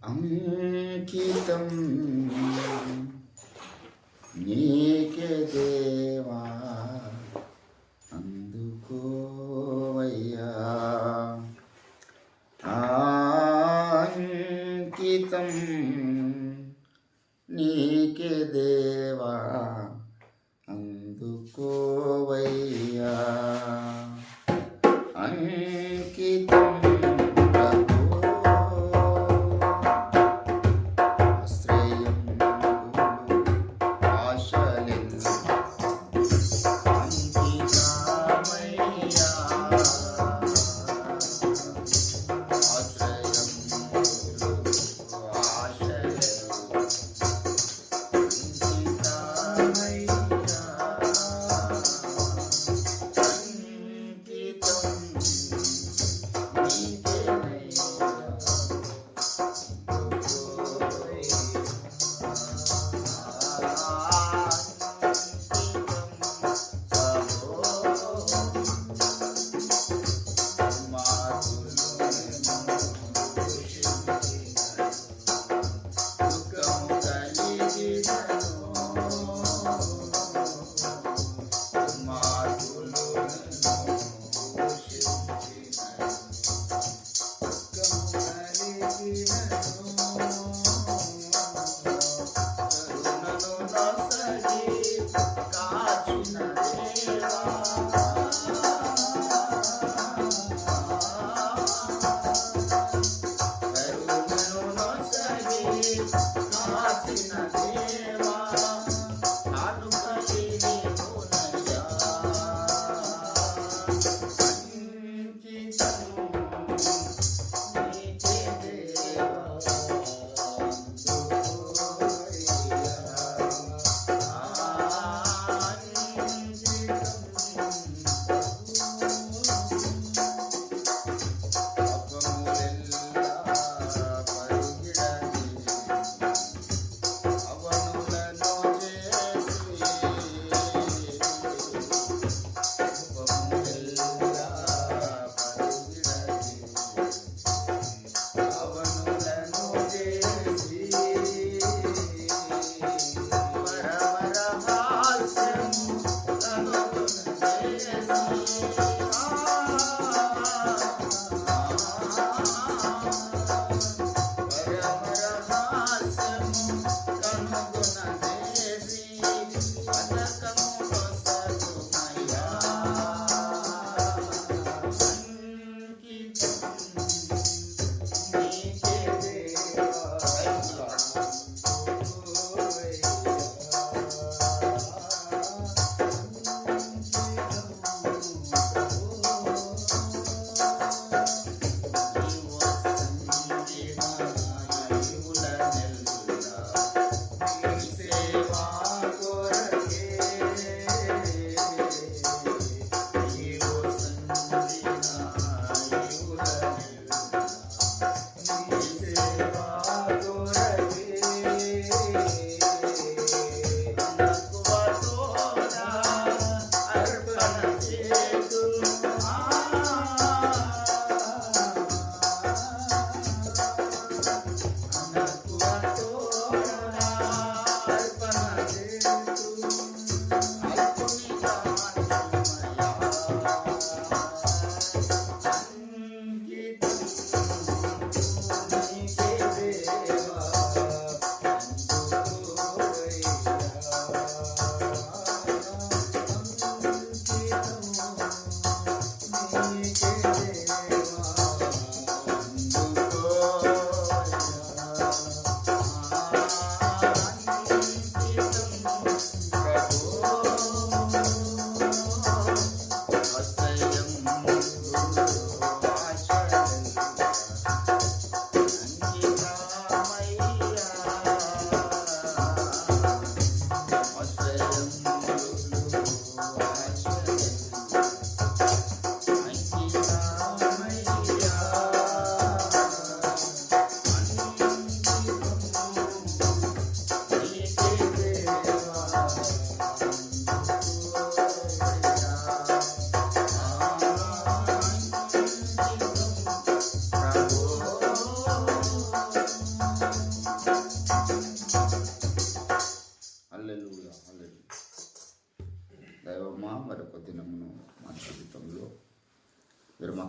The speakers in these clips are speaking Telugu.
అంకితం నీకే దేవా, అందుకోవయ్యా. అంకితం నీకే దేవా, అందుకోవయ్యా. అంకితం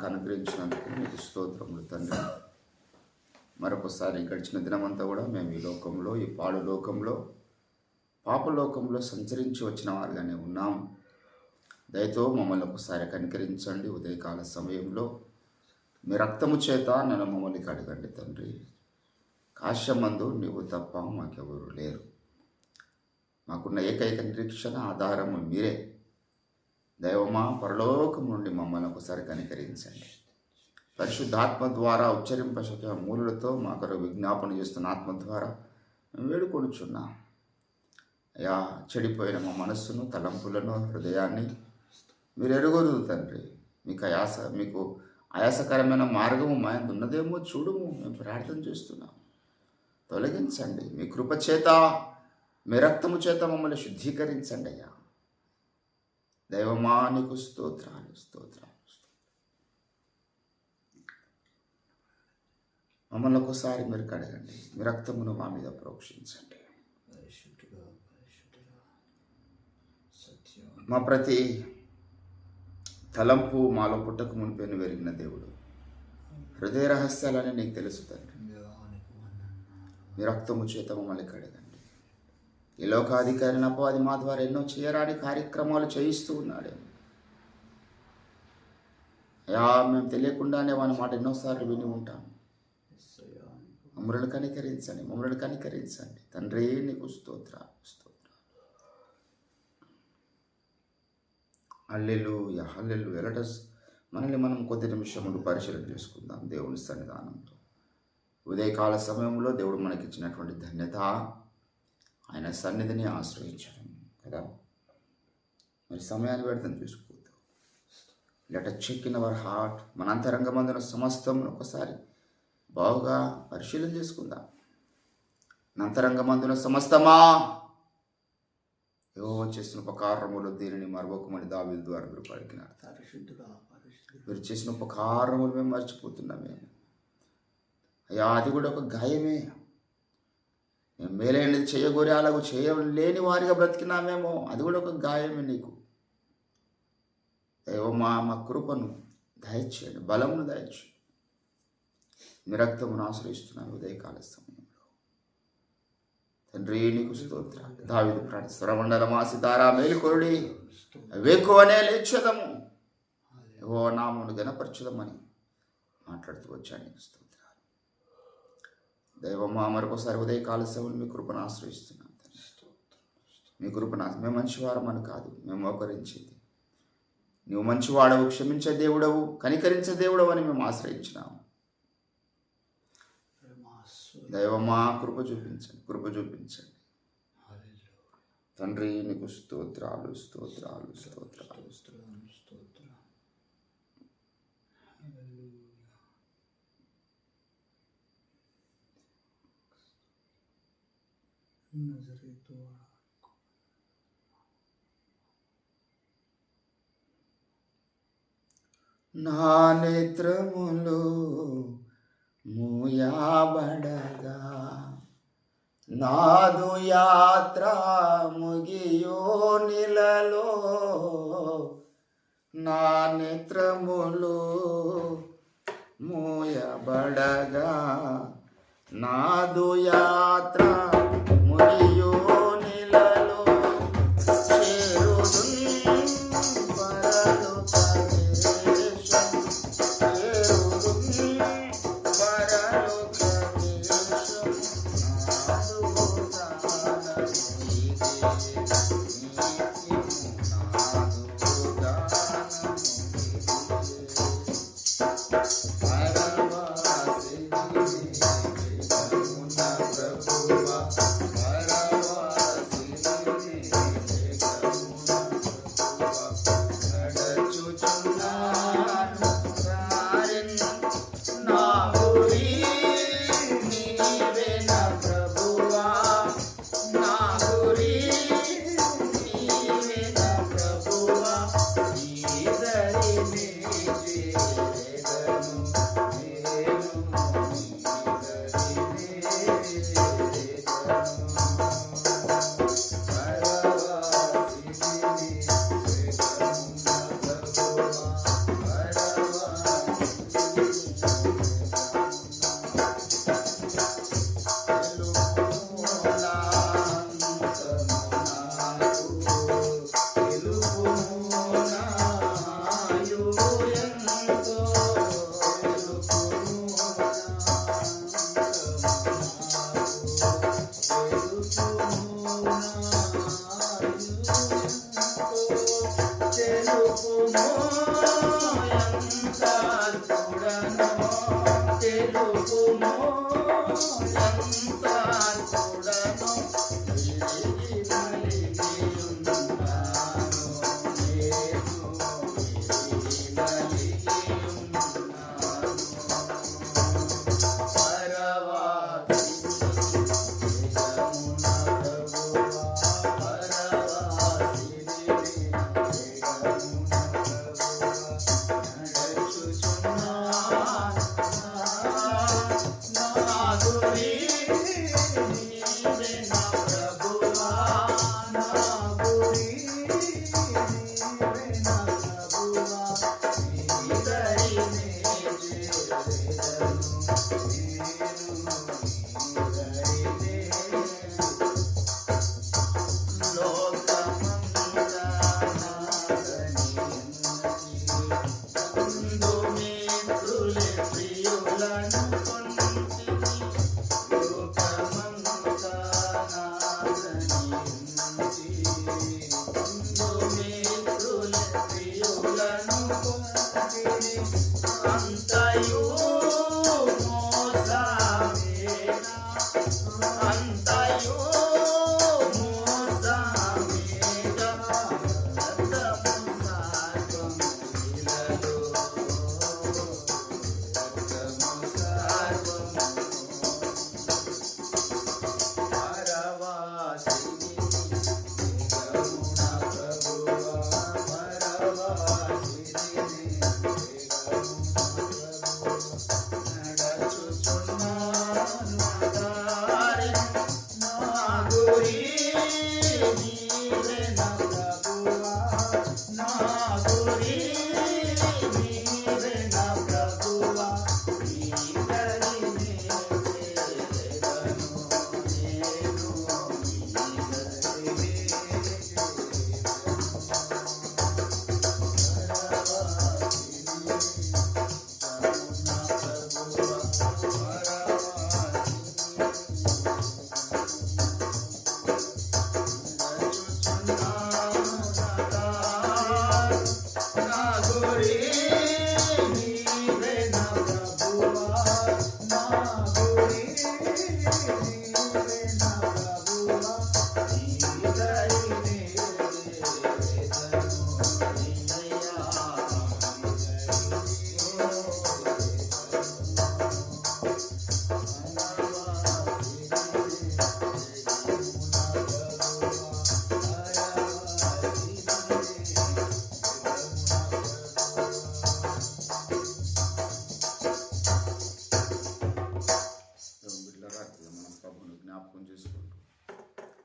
మాకు అనుగ్రహించినందుకు మీకు స్తోత్రములు తండ్రి. మరొకసారి గడిచిన దినమంతా కూడా మేము ఈ లోకంలో, ఈ పాడు లోకంలో, పాపలోకంలో సంచరించి వచ్చిన వారుగానే ఉన్నాం. దయతో మమ్మల్ని ఒకసారి కనికరించండి. ఉదయకాల సమయంలో మీ రక్తము చేత నన్ను మమ్మల్ని కడగండి తండ్రి. కాశ్యమందు నీవు తప్ప మాకెవరు లేరు. మాకున్న ఏకైక నిరీక్షణ ఆధారము మీరే. దైవమా, పరలోకం నుండి మమ్మల్ని ఒకసారి కనికరించండి. పరిశుద్ధాత్మ ద్వారా ఉచ్చరింపశక్య మూలులతో మా కొరకు విజ్ఞాపన చేస్తున్న ఆత్మ ద్వారా మేము వేడుకొనుచున్నాం. అయా, చెడిపోయిన మా మనస్సును, తలంపులను, హృదయాన్ని మీరు ఎరుగరు తండ్రి. మీకు ఆయాసకరమైన మార్గము మా యందు ఉన్నదేమో చూడుము. మేము ప్రార్థన చేస్తున్నాం. తొలగించండి. మీ కృప చేత, మీ రక్తము చేత మమ్మల్ని శుద్ధీకరించండి అయ్యా. దైవమా, నీకు స్తోత్రాలు స్తోత్రాలు. మమ్మల్ని ఒకసారి మీరు కడగండి. మీ రక్తమును మా మీద ప్రోక్షించండి. మా ప్రతి తలంపు మాలో పుట్టక మునిపోయిన వెరిగిన దేవుడు. హృదయ రహస్యాలని నీకు తెలుసు తండ్రి. మీ రక్తము చేత మమ్మల్ని కడగండి. ఈ లోకాధికారిని అపవాది మా ద్వారా ఎన్నో చేయరాని కార్యక్రమాలు చేయిస్తూ ఉన్నాడు. అయా, మేము తెలియకుండానే వాని మాట ఎన్నోసార్లు విని ఉంటాం. మమ్మల్ని కనికరించండి, మమ్మల్ని కనికరించండి తండ్రి. నీకు స్తోత్రాలు స్తోత్రాలు. హల్లెలూయా హల్లెలూయా. లెట్ మనల్ని మనం కొద్ది నిమిషములు పరిశీలన చేసుకుందాం దేవుని సన్నిధానంలో. ఉదయకాల సమయంలో దేవుడు మనకిచ్చినటువంటి ధన్యత ఆయన సన్నిధిని ఆశ్రయించడం కదా. మరి సమయాన్ని వ్యర్థం చూసుకోవద్దు. Let us check in our heart. మన అంతరంగమందున సమస్తం ఒకసారి బాగుగా పరిశీలన చేసుకుందాం. మన అంతరంగమందున సమస్తమా యెహోవా చేసిన ఉపకారములు దీనిని మరవకమని దావీదు ద్వారా మీరు పలికినారు. మీరు చేసిన ఉపకారములు మేము మర్చిపోతున్నాం. మేము అయ్యా, అది కూడా ఒక గాయమే. మేము మేలైనది చేయగోరి అలాగూ చేయలేని వారిగా బ్రతికినామేమో, అది కూడా ఒక గాయమే నీకు. దైవమా, మా కృపను దయచేయండి, బలమును దయచేయండి. మీ రక్తమును ఆశ్రయిస్తున్నాను ఉదయకాల సమయంలో తండ్రి. నీకు స్తోత్రాలు. దావీదు ప్రార్థన, స్వరమండలమాసిదారా మేలుకొరుడి, వేకువనే లేచెదము, యెహోవా నామమును ఘనపరచుదమని మాట్లాడుతూ వచ్చాను. నీకు స్తోత్రాలు. దైవమా, మరొకసారి ఉదయకాల సమయంలో మీ కృపను ఆశ్రయిస్తున్నాను. మీ కృపను మేము మంచివారమని కాదు మేము మోకరించేది. నువ్వు మంచివాడవు, క్షమించే దేవుడవు, కనికరించే దేవుడవు అని మేము ఆశ్రయించినాము. దైవమా, కృప చూపించండి, కృప చూపించండి తండ్రి. నీకు స్తోత్రాలు స్తోత్రాలు స్తోత్రాలు స్తోత్రాలు. నా నేత్రములు మూయబడగా నాదు యాత్ర ముగియో నిలలో. నా నేత్రములు మూయబడగా నాదు యాత్ర ముగియో నిలలో. Bye. తెలుపుము ఎంత చూడను తిరిగి మలిగి ఉన్నాను యేసు తిరిగి మలిగి ఉన్నాను పరవాసి జగమున ప్రభువా పరవాసి జగమున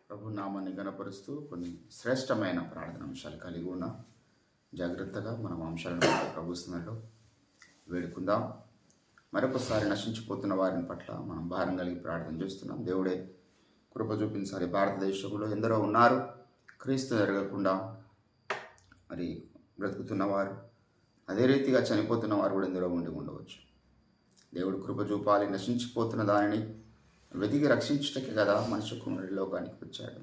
ప్రభు నామాన్ని గణపరుస్తూ కొన్ని శ్రేష్టమైన ప్రార్థన అంశాలు కలిగి ఉన్న జాగ్రత్తగా మనం అంశాలను ప్రభుత్వంలో వేడుకుందాం. మరొకసారి నశించిపోతున్న వారిని పట్ల మనం భారం కలిగి ప్రార్థన చేస్తున్నాం. దేవుడే కృప చూపించాలి. భారతదేశంలో ఎందరో ఉన్నారు క్రీస్తు ఎరగకుండా మరి బ్రతుకుతున్నవారు, అదే రీతిగా చనిపోతున్న వారు కూడా ఎందరో ఉండి ఉండవచ్చు. దేవుడు కృప చూపాలి. నశించిపోతున్న దానిని వెతికి రక్షించటకే కదా మనిషి కుమారుడి లోకానికి వచ్చాడు.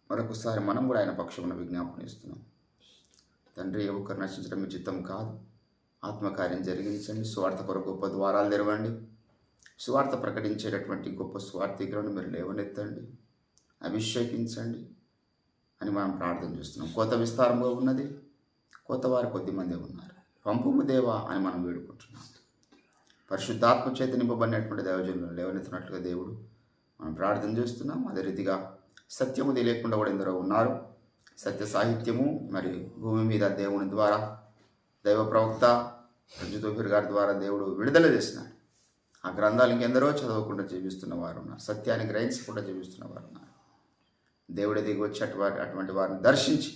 మరొకసారి మనం కూడా ఆయన పక్షమున విజ్ఞాపన ఇస్తున్నాం. తండ్రి, ఏ ఒక్కరు నశించడం మీ చిత్తం కాదు. ఆత్మకార్యం జరిగించండి. స్వార్థ కొరకు గొప్ప ద్వారాలు తెరవండి. స్వార్థ ప్రకటించేటటువంటి గొప్ప స్వార్థికులను మీరు లేవనెత్తండి, అభిషేకించండి అని మనం ప్రార్థన చేస్తున్నాం. కొత్త విస్తారంగా ఉన్నది, కొత్త వారు కొద్దిమంది ఉన్నారు. పంపుము దేవా అని మనం వేడుకుంటున్నాం. పరిశుద్ధాత్మ చేత నింపబడినటువంటి దైవజనులను లేవనెత్తినట్లుగా దేవుడు మనం ప్రార్థన చేస్తున్నాం. అదే రీతిగా సత్యము తెలియకుండా కూడా ఎందరో ఉన్నారు. సత్య సాహిత్యము మరి భూమి మీద దేవుని ద్వారా దైవ ప్రవక్త రంజితోఫీర్ గారి ద్వారా దేవుడు విడుదల చేసినాడు. ఆ గ్రంథాలు ఇంకెందరో చదవకుండా జీవిస్తున్న వారు ఉన్నారు. సత్యాన్ని గ్రహించకుండా జీవిస్తున్న వారు ఉన్నారు. దేవుడి దిగి వచ్చి అటువంటి వారిని దర్శించి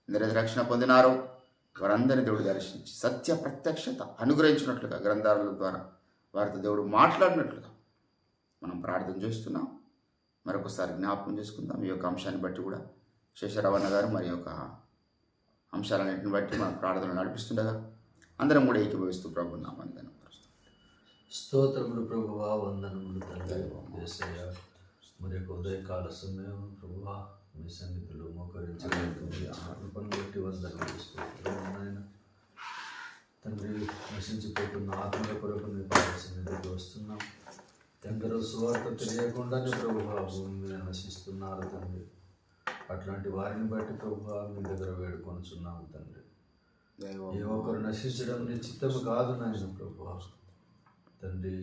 ఎందరైతే రక్షణ పొందినారో వారందరినీ దేవుడు దర్శించి సత్య ప్రత్యక్షత అనుగ్రహించినట్లుగా గ్రంథాల ద్వారా వారితో దేవుడు మాట్లాడినట్లుగా మనం ప్రార్థన చేస్తున్నాం. మరొకసారి జ్ఞాపకం చేసుకుందాం. ఈ యొక్క అంశాన్ని బట్టి కూడా శేషరావణ గారు మరి యొక్క అంశాలన్నింటిని బట్టి మన ప్రార్థనలు నడిపిస్తుండగా అందరం కూడా ఏకీభవిస్తూ ప్రభు నామాన్ని కనపరుస్తాం. స్తోత్రములు ప్రభువా, వందనములు తండ్రి. యేసయ్యా, మరి యొక్క ఉదయకాల సమయం ప్రభువా మీ సన్నిధిలో మోకరించగలుగుతుంది. ఆత్మను బట్టి వందనములు తీసుకుంటున్నాను నాయన తండ్రి. నశించిపోతున్న ఆత్మల కొరకు మీ పాద సన్నిధిలో ఎందరో సువార్త తెలియకుండానే ప్రభువా భూమి మీద నశిస్తున్నారు తండ్రి. అట్లాంటి వారిని బట్టి ప్రభువా మీ దగ్గర వేడుకొనుచున్నాము తండ్రి. ఏ ఒక్కరు నశించడం నీ చిత్తము కాదు నాయన ప్రభువా తండ్రి.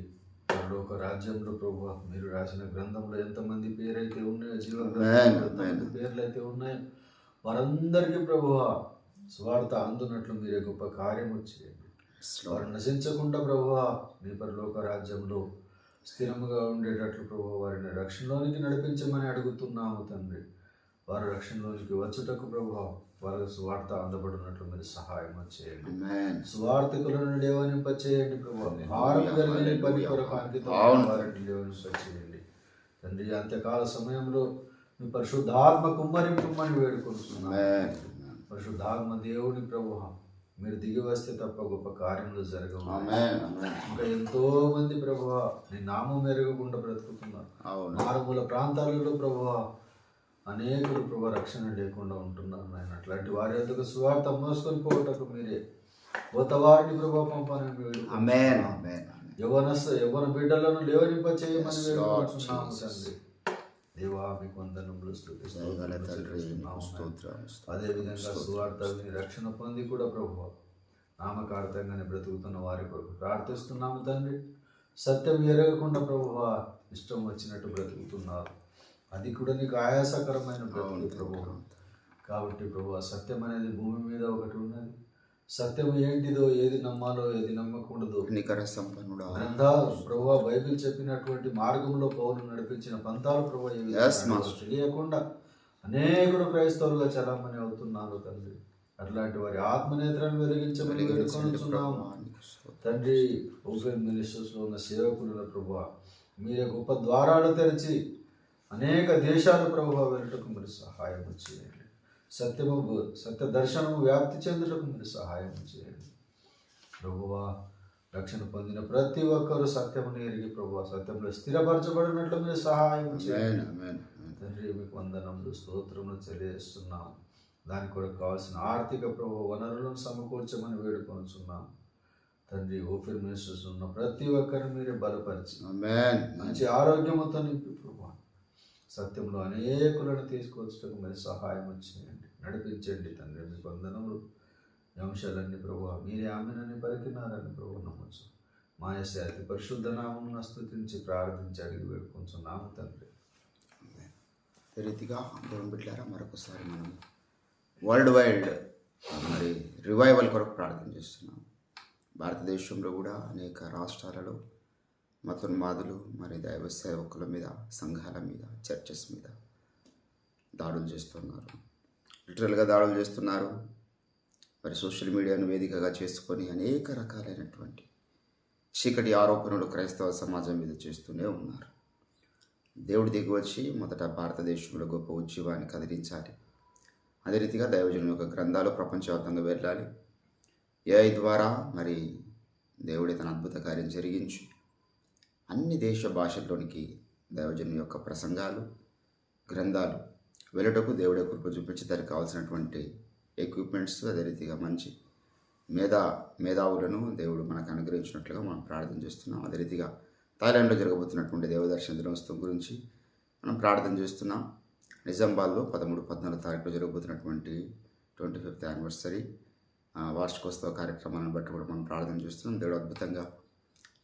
పరలోక రాజ్యంలో ప్రభువా మీరు రాసిన గ్రంథంలో ఎంతమంది పేరైతే ఉన్నాయో, జీవ గ్రంథంలో పేర్లు అయితే ఉన్నాయో వారందరికీ ప్రభువా స్వార్థ అందునట్లు మీరే గొప్ప కార్యం చేయండి. వారు నశించకుండా ప్రభువా మీ పరలోక రాజ్యంలో స్థిరముగా ఉండేటట్లు ప్రభువా వారిని రక్షణలోనికి నడిపించమని అడుగుతున్నాము తండ్రి. వారు రక్షణలోనికి వచ్చుటకు ప్రభువా వారు స్వార్థ అందబడినట్లు మీరు సహాయం చేయండి. స్వార్థకులను లేవనింపచేయండి ప్రభువా. భారం కలిగిన పని కొరకు అంకితం వారిని లేవనింపచేయండి తండ్రి. అంత్యకాల సమయంలో మీ పరిశుద్ధాత్మ కుమ్మరింపమని వేడుకుంటున్నాను. పరిశుద్ధాత్మ దేవుని ప్రభువా మీరు దిగి వస్తే తప్ప గొప్ప కార్యములు జరగవు. ఇంకా ఎంతో మంది ప్రభువా నీ నామం ఎరగకుండా బ్రతుకుతున్నారు. మారుమూల ప్రాంతాలలో ప్రభువా అనేకులు ప్రభు రక్షణ లేకుండా ఉంటున్నారు నాయన. అట్లాంటి వారి యొక్క సువార్త మోసుకొని పోవటకు మీరే కొత్త వారిని ప్రభావ పంపని యవ్వన బిడ్డలను లేవనింప చేయమని వేడుకుంటున్నాము తండ్రి. దేవా మీకు వందనములు అదేవిధంగా సువార్త విని రక్షణ పొంది కూడా ప్రభువా నామకార్థంగానే బ్రతుకుతున్న వారి కొరకు ప్రార్థిస్తున్నాము తండ్రి. సత్యం ఎరగకుండా ప్రభువా ఇష్టం వచ్చినట్టు బ్రతుకుతున్నారు. అది కూడా నీకు ఆయాసకరమైన బ్రతుకు ప్రభువా. కాబట్టి ప్రభువా సత్యం అనేది భూమి మీద ఒకటి ఉన్నది. సత్యం ఏంటిదో, ఏది నమ్మాలో ఏది నమ్మకూడదు గ్రంథాలు ప్రభువా బైబిల్ చెప్పినటువంటి మార్గంలో పౌరులు నడిపించిన పంతాలు ప్రభువా తెలియకుండా అనేకులు క్రైస్తవులుగా చలామణి అవుతున్నారు తండ్రి. అట్లాంటి వారి ఆత్మనేత్రాన్ని వెలిగించమని వేడుకొనుచున్నాము తండ్రి. ఓపెన్ మినిస్టర్స్లో ఉన్న సేవకుల ప్రభువా మీరే గొప్ప ద్వారాలు తెరిచి అనేక దేశాలు ప్రభువా వెళ్ళటకు మీరు సహాయం చేయండి. సత్య దర్శనము వ్యాప్తి చెందుటకు మీరు సహాయం చేయండి ప్రభువా. రక్షణ పొందిన ప్రతి ఒక్కరూ సత్యమును ఎరిగి ప్రభువా సత్యంలో స్థిరపరచబడినట్లు మీరు సహాయం చేయండి తండ్రి. మీకు వందనములు స్తోత్రములు తెలియజేస్తున్నాం. దాని కొరకు కావాల్సిన ఆర్థిక ప్రభు వనరులను సమకూర్చమని వేడుకొనుచున్నాం తండ్రి. ఓపెన్ మినిస్టర్స్ ఉన్న ప్రతి ఒక్కరిని మీరే బలపరిచి మంచి ఆరోగ్యముతో నింపి ప్రభు సత్యంలో అనేకులను తీసుకొచ్చటకు మీరు సహాయం చేయండి, నడిపించండి తండ్రి. మీకు వందనములు. ఈ అంశాలన్నీ ప్రభు మీరే ఆమెనని పలికినారని ప్రభు నమ్మచ్చు. మా యొక్క అతి పరిశుద్ధ నామమును స్తుతించి ప్రార్థించి అడిగి వేడుకుంటున్నాము తండ్రి. అదే రీతిగా దేవుని బిడ్డలారా మరొకసారి మనం వరల్డ్ వైడ్ మరి రివైవల్ కొరకు ప్రార్థన చేస్తున్నాం. భారతదేశంలో కూడా అనేక రాష్ట్రాలలో మతోన్మాదులు మరి దైవ సేవకుల మీద, సంఘాల మీద, చర్చెస్ మీద దాడులు చేస్తున్నారు. లిటరల్గా దాడులు చేస్తున్నారు. మరి సోషల్ మీడియాను వేదికగా చేసుకొని అనేక రకాలైనటువంటి చీకటి ఆరోపణలు క్రైస్తవ సమాజం మీద చేస్తూనే ఉన్నారు. దేవుడు దిగి వచ్చి మొదట భారతదేశంలో గొప్ప ఉద్యమాన్ని కదిలించాలి. అదే రీతిగా దైవజనుల యొక్క గ్రంథాలు ప్రపంచవ్యాప్తంగా వెళ్ళాలి. AI ద్వారా మరి దేవుడే తన అద్భుత కార్యం జరిగించి అన్ని దేశ భాషల్లోనికి దైవజనుల యొక్క ప్రసంగాలు, గ్రంథాలు వెళ్ళటకు దేవుడే కృప చూపించి దానికి కావాల్సినటువంటి ఎక్విప్మెంట్స్, అదే రీతిగా మంచి మేధావులను దేవుడు మనకు అనుగ్రహించినట్లుగా మనం ప్రార్థన చేస్తున్నాం. అదే రీతిగా థాయిలాండ్లో జరగబోతున్నటువంటి దేవదర్శన దినోత్సవం గురించి మనం ప్రార్థన చేస్తున్నాం. నిజామాబాద్లో 13-14 తారీఖులో జరగబోతున్నటువంటి 25th యానివర్సరీ వార్షికోత్సవ కార్యక్రమాలను బట్టి కూడా మనం ప్రార్థన చేస్తున్నాం. దేవుడు అద్భుతంగా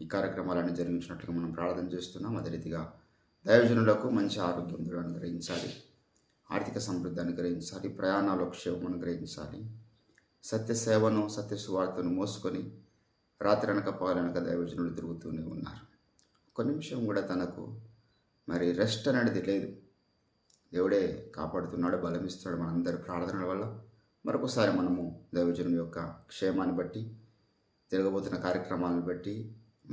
ఈ కార్యక్రమాలన్నీ జరిగించినట్లుగా మనం ప్రార్థన చేస్తున్నాం. అదే రీతిగా దైవజనులకు మంచి ఆరోగ్యం దేవుడు అనుగ్రహించాలి, ఆర్థిక సమృద్ధి అనుగ్రహించాలి, ప్రయాణాలు క్షేమం అనుగ్రహించాలి. సత్య సేవను, సత్య సువార్తను మోసుకొని రాత్రి అనక పగలనక దైవజనులు తిరుగుతూనే ఉన్నారు. ఒక నిమిషం కూడా తనకు మరి రెస్ట్ అనేది లేదు. దేవుడే కాపాడుతున్నాడు, బలమిస్తున్నాడు మనందరి ప్రార్థనల వల్ల. మరొకసారి మనము దైవజనుల యొక్క క్షేమాన్ని బట్టి, జరగబోతున్న కార్యక్రమాలను బట్టి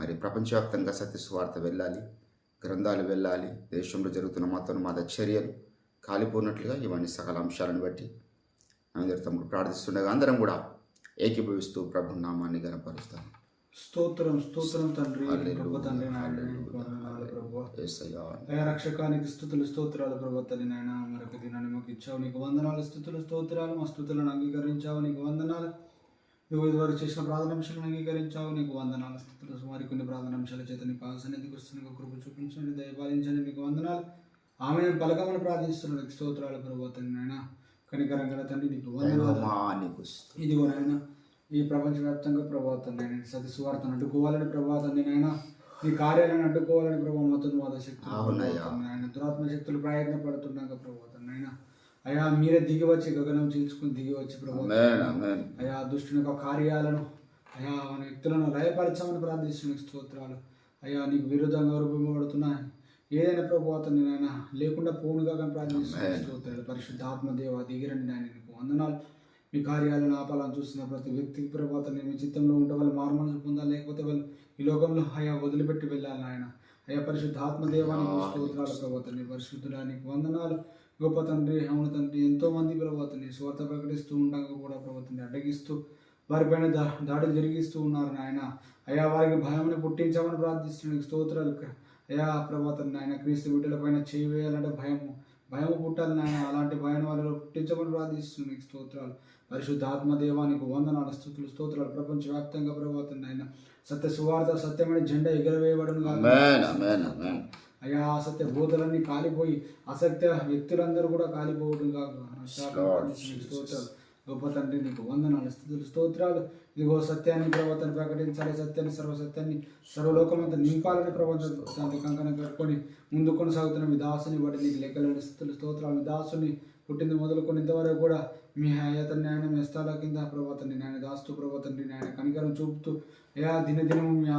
మరి ప్రపంచవ్యాప్తంగా సత్య సువార్త వెళ్ళాలి, గ్రంథాలు వెళ్ళాలి, దేశంలో జరుగుతున్న మతోన్మాద చర్యలు కాలిపోయినట్లుగా ఇవన్నీ సకల అంశాలను బట్టి అందరి తమ్ముడు ప్రార్థిస్తుండగా అందరం కూడా ఏకీభవిస్తూ ప్రభు నామాన్ని గణపరుస్తాం. స్తోత్రం స్తోత్రం తండ్రి. రక్షకానికి స్థుతులు స్తోత్రాలు ప్రభు తండ్రి. నాయన మరొక దినాన్ని మాకు ఇచ్చావు, నీకు వందనాలు. స్థుతులు స్తోత్రాలు. మా స్థుతులను అంగీకరించావు, నీకు వందనాలు. నువ్వు ఇదివరకు చేసిన ప్రార్థన అంశాలను అంగీకరించావు, నీకు వందనాలు స్థుతులు. మరి కొన్ని ప్రార్థన అంశాల చేత నీ సన్నిధికి వస్తున్న కృప చూపించండి, దయపాలించండి, నీకు వందనాలు. ఆమె పలకమని ప్రార్థిస్తున్నాడు, స్తోత్రాలు ప్రభు తండ్రి నాయన. కనికరం గల తండ్రి నీకు వందనాలు. ఇదిగో నాయన ఈ ప్రపంచవ్యాప్తంగా ప్రభావ తండ్రి నాయన సత్య సువార్తను అడ్డుకోవాలని ప్రభావ తండ్రి నాయన నీ కార్యాలను అడ్డుకోవాలని ప్రభావ మతోన్మాద శక్తులు నాయన దురాత్మ శక్తులు ప్రయత్న పడుతున్నాక ప్రభావ తండ్రి నాయన అయా మీరే దిగి వచ్చి గగనం చీల్చుకుని దిగి వచ్చి ప్రభావ అయా దుష్టుని యొక్క కార్యాలను అయా మన వ్యక్తులను లయపరచమని ప్రార్థిస్తున్న స్తోత్రాలు. అయా నీకు విరుద్ధంగా రూపబడుతున్నాయి ఏదైనా ప్రభావ తండ్రి నాయన లేకుండా పోనుగా కానీ ప్రార్థిస్తున్న స్తోత్రాలు. పరిశుద్ధాత్మ దేవ దిగిరండి నాయన, నీకు వందనాలు. మీ కార్యాలను ఆపాలని చూస్తున్న ప్రతి వ్యక్తికి ప్రభావ తండ్రి మీ చిత్తంలో ఉంటే వాళ్ళు మారుమనసు పొందాలి, లేకపోతే వాళ్ళు ఈ లోకంలో అయా వదిలిపెట్టి వెళ్ళాలి నాయన. అయా పరిశుద్ధాత్మ దేవానికి స్తోత్రాలు ప్రభావ తండ్రి. పరిశుద్ధుడానికి వందనాలు గొప్ప తండ్రి. అవును తండ్రి, ఎంతో మంది ప్రభావ తండ్రి స్వార్థ ప్రకటిస్తూ ఉండగా కూడా ప్రభావ తండ్రి అడ్డగిస్తూ వారిపైన దాడులు జరిగిస్తూ ఉన్నారు నాయన. అయా వారికి భయాన్ని పుట్టించామని ప్రార్థిస్తున్నాను స్తోత్రాలు. అయా ప్రభావ తండ్రి నాయన క్రీస్తు బిడ్డల పైన చేయి వేయాలంటే భయము పుట్టాలి నాయన. అలాంటి భయాన్ని వాళ్ళలో పుట్టించమని ప్రార్థిస్తున్నాను స్తోత్రాలు. పరిశుద్ధాత్మ దేవానికి వందనాలు స్థుతులు స్తోత్రాలు. ప్రపంచవ్యాప్తంగా ప్రభావ తండ్రి నాయన సత్య సువార్త సత్యమైన జెండా ఎగరవేయబడును అయా. అసత్య బోధలన్నీ కాలిపోయి అసత్య వ్యక్తులందరూ కూడా కాలిపోవడం స్తోత్రాలు. గొప్ప తండ్రి నీకు వందనాలు స్థుతులు స్తోత్రాలు. ఇదిగో సత్యాన్ని ప్రవర్తన ప్రకటించాలి, సత్యాన్ని సర్వసత్యాన్ని సర్వలోకమంతా నింపాలని ప్రవర్తన కంకణ కట్టుకొని ముందు కొనసాగుతున్న మీ దాసుని బట్టి నీకు లెక్కలేని స్థుతులు స్తోత్రాలు. మీ దాసుని పుట్టింది మొదలుకొని ఇంతవరకు కూడా మీ అయ్యతని న్యాయం మెస్తాల కింద ప్రవర్తన న్యాయ దాస్తూ ప్రవర్తన న్యాయ కనికరం చూపుతూ అయా దినదినము మీ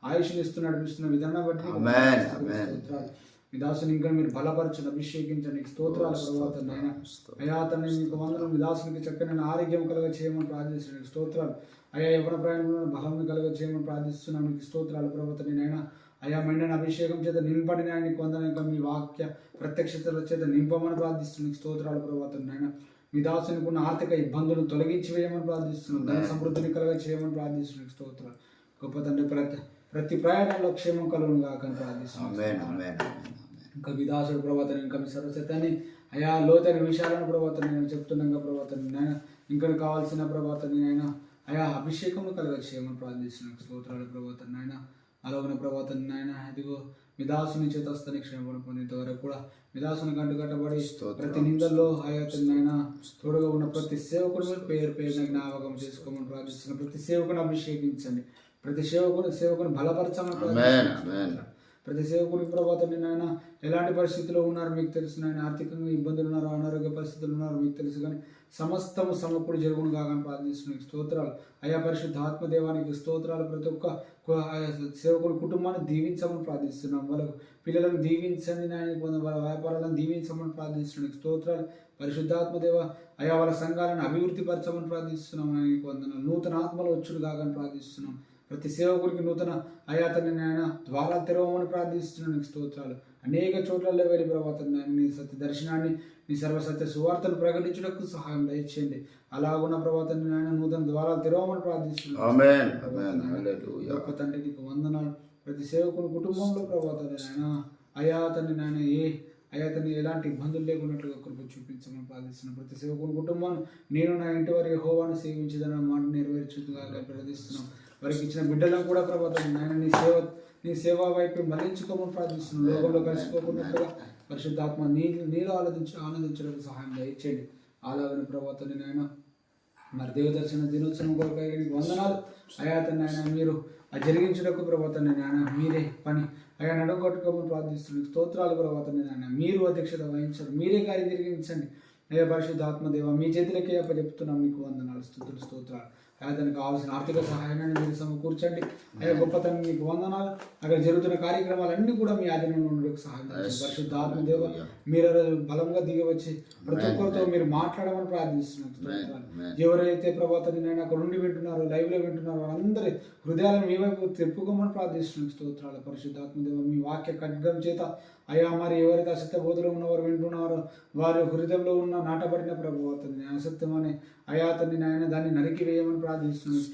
ఆయుష్ని ఇస్తూ నడిపిస్తున్న విధానం బట్టి స్తోత్రాలు. మీ దాసుని ఇంకా మీరు బలపరచండి, అభిషేకించండి, స్తోత్రాలు ప్రవర్తన ఆయన. అయా తండ్రి మీకు వందనం. మీ దాసునికి చక్కని ఆరోగ్యం కలుగ చేయమని ప్రార్థిస్తున్నాను స్తోత్రాలు. అయా ఎవరి ప్రయాణంలో బలం కలుగ చేయమని ప్రార్థిస్తున్నాను మీకు స్తోత్రాలు ప్రవర్తన నాయన. అయా మెండని అభిషేకం చేత నింపడిన ఆయనకి వందన మీ వాక్య ప్రత్యక్షతల చేత నింపమని ప్రార్థిస్తున్నాను స్తోత్రాలు ప్రవర్తన నాయన. మీ దాసునికి ఉన్న ఆర్థిక ఇబ్బందులను తొలగించి వేయమని ప్రార్థిస్తున్నాను, ధన సమృద్ధిని కలుగ చేయమని ప్రార్థిస్తున్నాను స్తోత్రాలు. గొప్ప తండ్రి ప్రతి ప్రయాణంలో క్షేమం కలుగును కాకని ప్రార్థిస్తున్నాను. ఇంకా విదాసుడు ప్రవర్తన ఇంకా మీ సర్వసత్యాన్ని అయా లోతైన విషయాలను ప్రవర్తన నేను చెప్తున్నాగా ప్రవర్తన నాయన. ఇంకా కావాల్సిన ప్రవర్తన నాయన అయా అభిషేకం కలుగ చేయమని ప్రార్థిస్తున్నాను స్తోత్రాలు ప్రవర్తన నాయన. అలాగన ప్రవర్తన నాయన ఇదిగో మీ దాసుని చేత వస్తానికి క్షేమం పొందేంతవరకు కూడా మీ దాసుని గంట కట్టబడి ప్రతి నిందల్లో ఆయన తోడుగా ఉన్న ప్రతి సేవకుడు పేరు జ్ఞాపకం చేసుకోమని ప్రార్థిస్తున్నాను. ప్రతి సేవకుని అభిషేకించండి, ప్రతి సేవకుని బలపరచమని ప్రార్థిస్తున్నాను. ప్రతి సేవకుడికి ప్రభావం నాయన ఎలాంటి పరిస్థితుల్లో ఉన్నారు మీకు తెలుసు నాయన. ఆర్థికంగా ఇబ్బందులు ఉన్నారు, అనారోగ్య పరిస్థితులు ఉన్నారు మీకు తెలుసు, కానీ సమస్తము సమకూడి జరుగును కాగానే ప్రార్థిస్తున్నాయి స్తోత్రాలు. అయా పరిశుద్ధ ఆత్మదేవానికి స్తోత్రాలు. ప్రతి ఒక్క సేవకుడి కుటుంబాన్ని దీవించమని ప్రార్థిస్తున్నాం. వాళ్ళ పిల్లలను దీవించండి నాయన, వాళ్ళ వ్యాపారాలను దీవించమని ప్రార్థిస్తున్నాం స్తోత్రాలు. పరిశుద్ధాత్మదేవ అయా వాళ్ళ సంఘాలను అభివృద్ధి పరచమని ప్రార్థిస్తున్నాం. ఆయనకు వందనాలు. నూతన ఆత్మలు వచ్చుడు కాగానే ప్రార్థిస్తున్నాం. ప్రతి సేవకుడికి నూతన అయాతని నాయన ద్వారా తెరవమని ప్రార్థిస్తున్నాను స్తోత్రాలు. అనేక చోట్లలో వెళ్ళి ప్రవర్తన నాయన నీ సత్య దర్శనాన్ని నీ సర్వసత్య సువార్తను ప్రకటించుటకు సహాయం దయచేయండి. అలాగున్న ప్రవర్తన నాయన నూతన ద్వారాలు తెరవమని ప్రార్థిస్తున్నాను. తండ్రి నీకు వందనాలు. ప్రతి సేవకుని కుటుంబంలో ప్రవర్తన నాయన అయాతని నాయన అతన్ని ఎలాంటి ఇబ్బందులు లేకున్నట్లుగా కృప చూపించమని ప్రార్థిస్తున్నాను. ప్రతి సేవకుని కుటుంబాన్ని నేను నా ఇంటి వారి యెహోవాను సేవించదన్న మాట నెరవేర్చుగా ప్రార్థిస్తున్నాం. వారికి ఇచ్చిన బిడ్డలను కూడా ప్రభావం నాయన నీ సేవా వైపు మళ్లించుకోమని ప్రార్థిస్తున్నాను. లోకంలో కలిసిపోకున్నట్లుగా పరిశుద్ధాత్మ నీలో ఆనందించడానికి సహాయం దయచేయండి. అలాగని ప్రభావం నాయన మరి దేవదర్శన దినోత్సవం కొరకు వందనాలు. అయాతని నాయన మీరు జరిగించడానికి ప్రభావం నాయన మీరే పని అయా నడగొట్టుకోమని ప్రార్థిస్తున్నాను స్తోత్రాలు. ప్రభావం నాయన మీరు అధ్యక్షత వహించండి, మీరే కార్యం జరిగించండి. అయ్యా పరిశుద్ధాత్మదేవ మీ చేతులకే చెప్తున్నాం మీకు వందనాలు స్తుతులు స్తోత్రాలు. అయ్యా దానికి కావాల్సిన ఆర్థిక సహాయాన్ని మీరు సమకూర్చండి. అయ్యా గొప్పతనం మీకు వందనాలు. అక్కడ జరుగుతున్న కార్యక్రమాలన్నీ కూడా మీ ఆధీనంలో ఉండడానికి సహాయం చేయండి. పరిశుద్ధాత్మదేవ మీరు బలంగా దిగవచ్చి ప్రతి ఒక్కరితో మీరు మాట్లాడమని ప్రార్థిస్తున్నాం స్తోత్రాలు. ఎవరైతే ప్రభావం నేను అక్కడ ఉండి వింటున్నారో లైవ్లో వింటున్నారో వాళ్ళందరి హృదయాలను మీ వైపు తిప్పుకోమని ప్రార్థిస్తున్నాం స్తోత్రాలు. పరిశుద్ధాత్మదేవ మీ వాక్య ఖడ్గం చేత అయ్యా మరి ఎవరైతే అసత్య బోధలో ఉన్నవారు వింటున్నారో వారి హృదయంలో ఉన్న నాటబడిన ప్రభుత్వాన్ని అసత్యం అనే అయాతని నాయన దాన్ని నరికి వేయమని ప్రార్థిస్తున్నాను.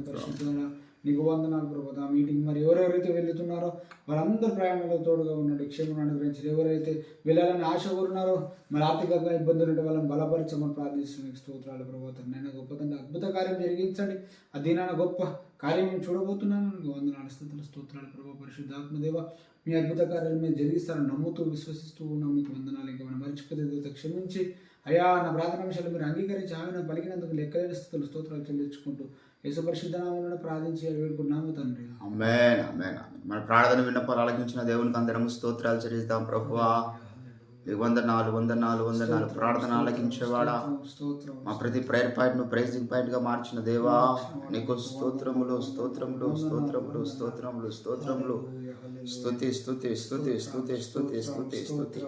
పరిశుద్ధంగా నీకు వందనాలు ప్రభు. ఆ మీటింగ్ మరి ఎవరెవరైతే వెళ్తున్నారో వాళ్ళందరూ ప్రయాణంలో తోడుగా ఉన్నాడు, క్షేమను అనుగ్రహించి ఎవరైతే వెళ్ళాలని ఆశ కోరున్నారో మరి ఆర్థికంగా ఇబ్బందులు ఉంటే వాళ్ళని బలపరచమని ప్రార్థిస్తున్నాను. స్తోత్రాలు ప్రభు. నేను గొప్ప తండ్రి అద్భుత కార్యం జరిగించండి. ఆ దినాన గొప్ప కార్యం చూడబోతున్నాను. నీకు వందనాలు స్తోత్రాలు ప్రభు. పరిశుద్ధాత్మదేవ మీ అద్భుత కార్యాలు మీరు జరిగిస్తారని నమ్ముతూ విశ్వసిస్తూ ఉన్నాం. మీకు వందనాలు. ఇంకా మనం మర్చిపోతే క్షమించి అయ్యా నా ప్రార్థన విషయాలు మీరు అంగీకరించి ఆమెను పలికినందుకు లెక్కలేని స్థితులు స్తోత్రాలు చెల్లించుకుంటూ యేసు పరిశుద్ధ నామమున ప్రార్థించి వేడుకున్నాము తండ్రి. ఆమేన్ ఆమేన్ ఆమేన్. మన ప్రార్థన విన్నపాలు ఆలకించిన దేవునికి అందరము స్తోత్రాలు చెల్లిద్దాం. ప్రభువా నీకు వందనాలు వందనాలు వందనాలు. ప్రార్థన ఆలకించేవాడా, మా ప్రతి ప్రేయర్ పాయింట్ ను ప్రైజింగ్ పాయింట్ గా మార్చిన దేవా నీకు స్తోత్రములు స్తోత్రములు స్తోత్రములు స్తోత్రములు స్తోత్రములు. స్తుతి స్తుతి స్తుతి స్తుతి స్తుతి స్తుతి స్తుతి.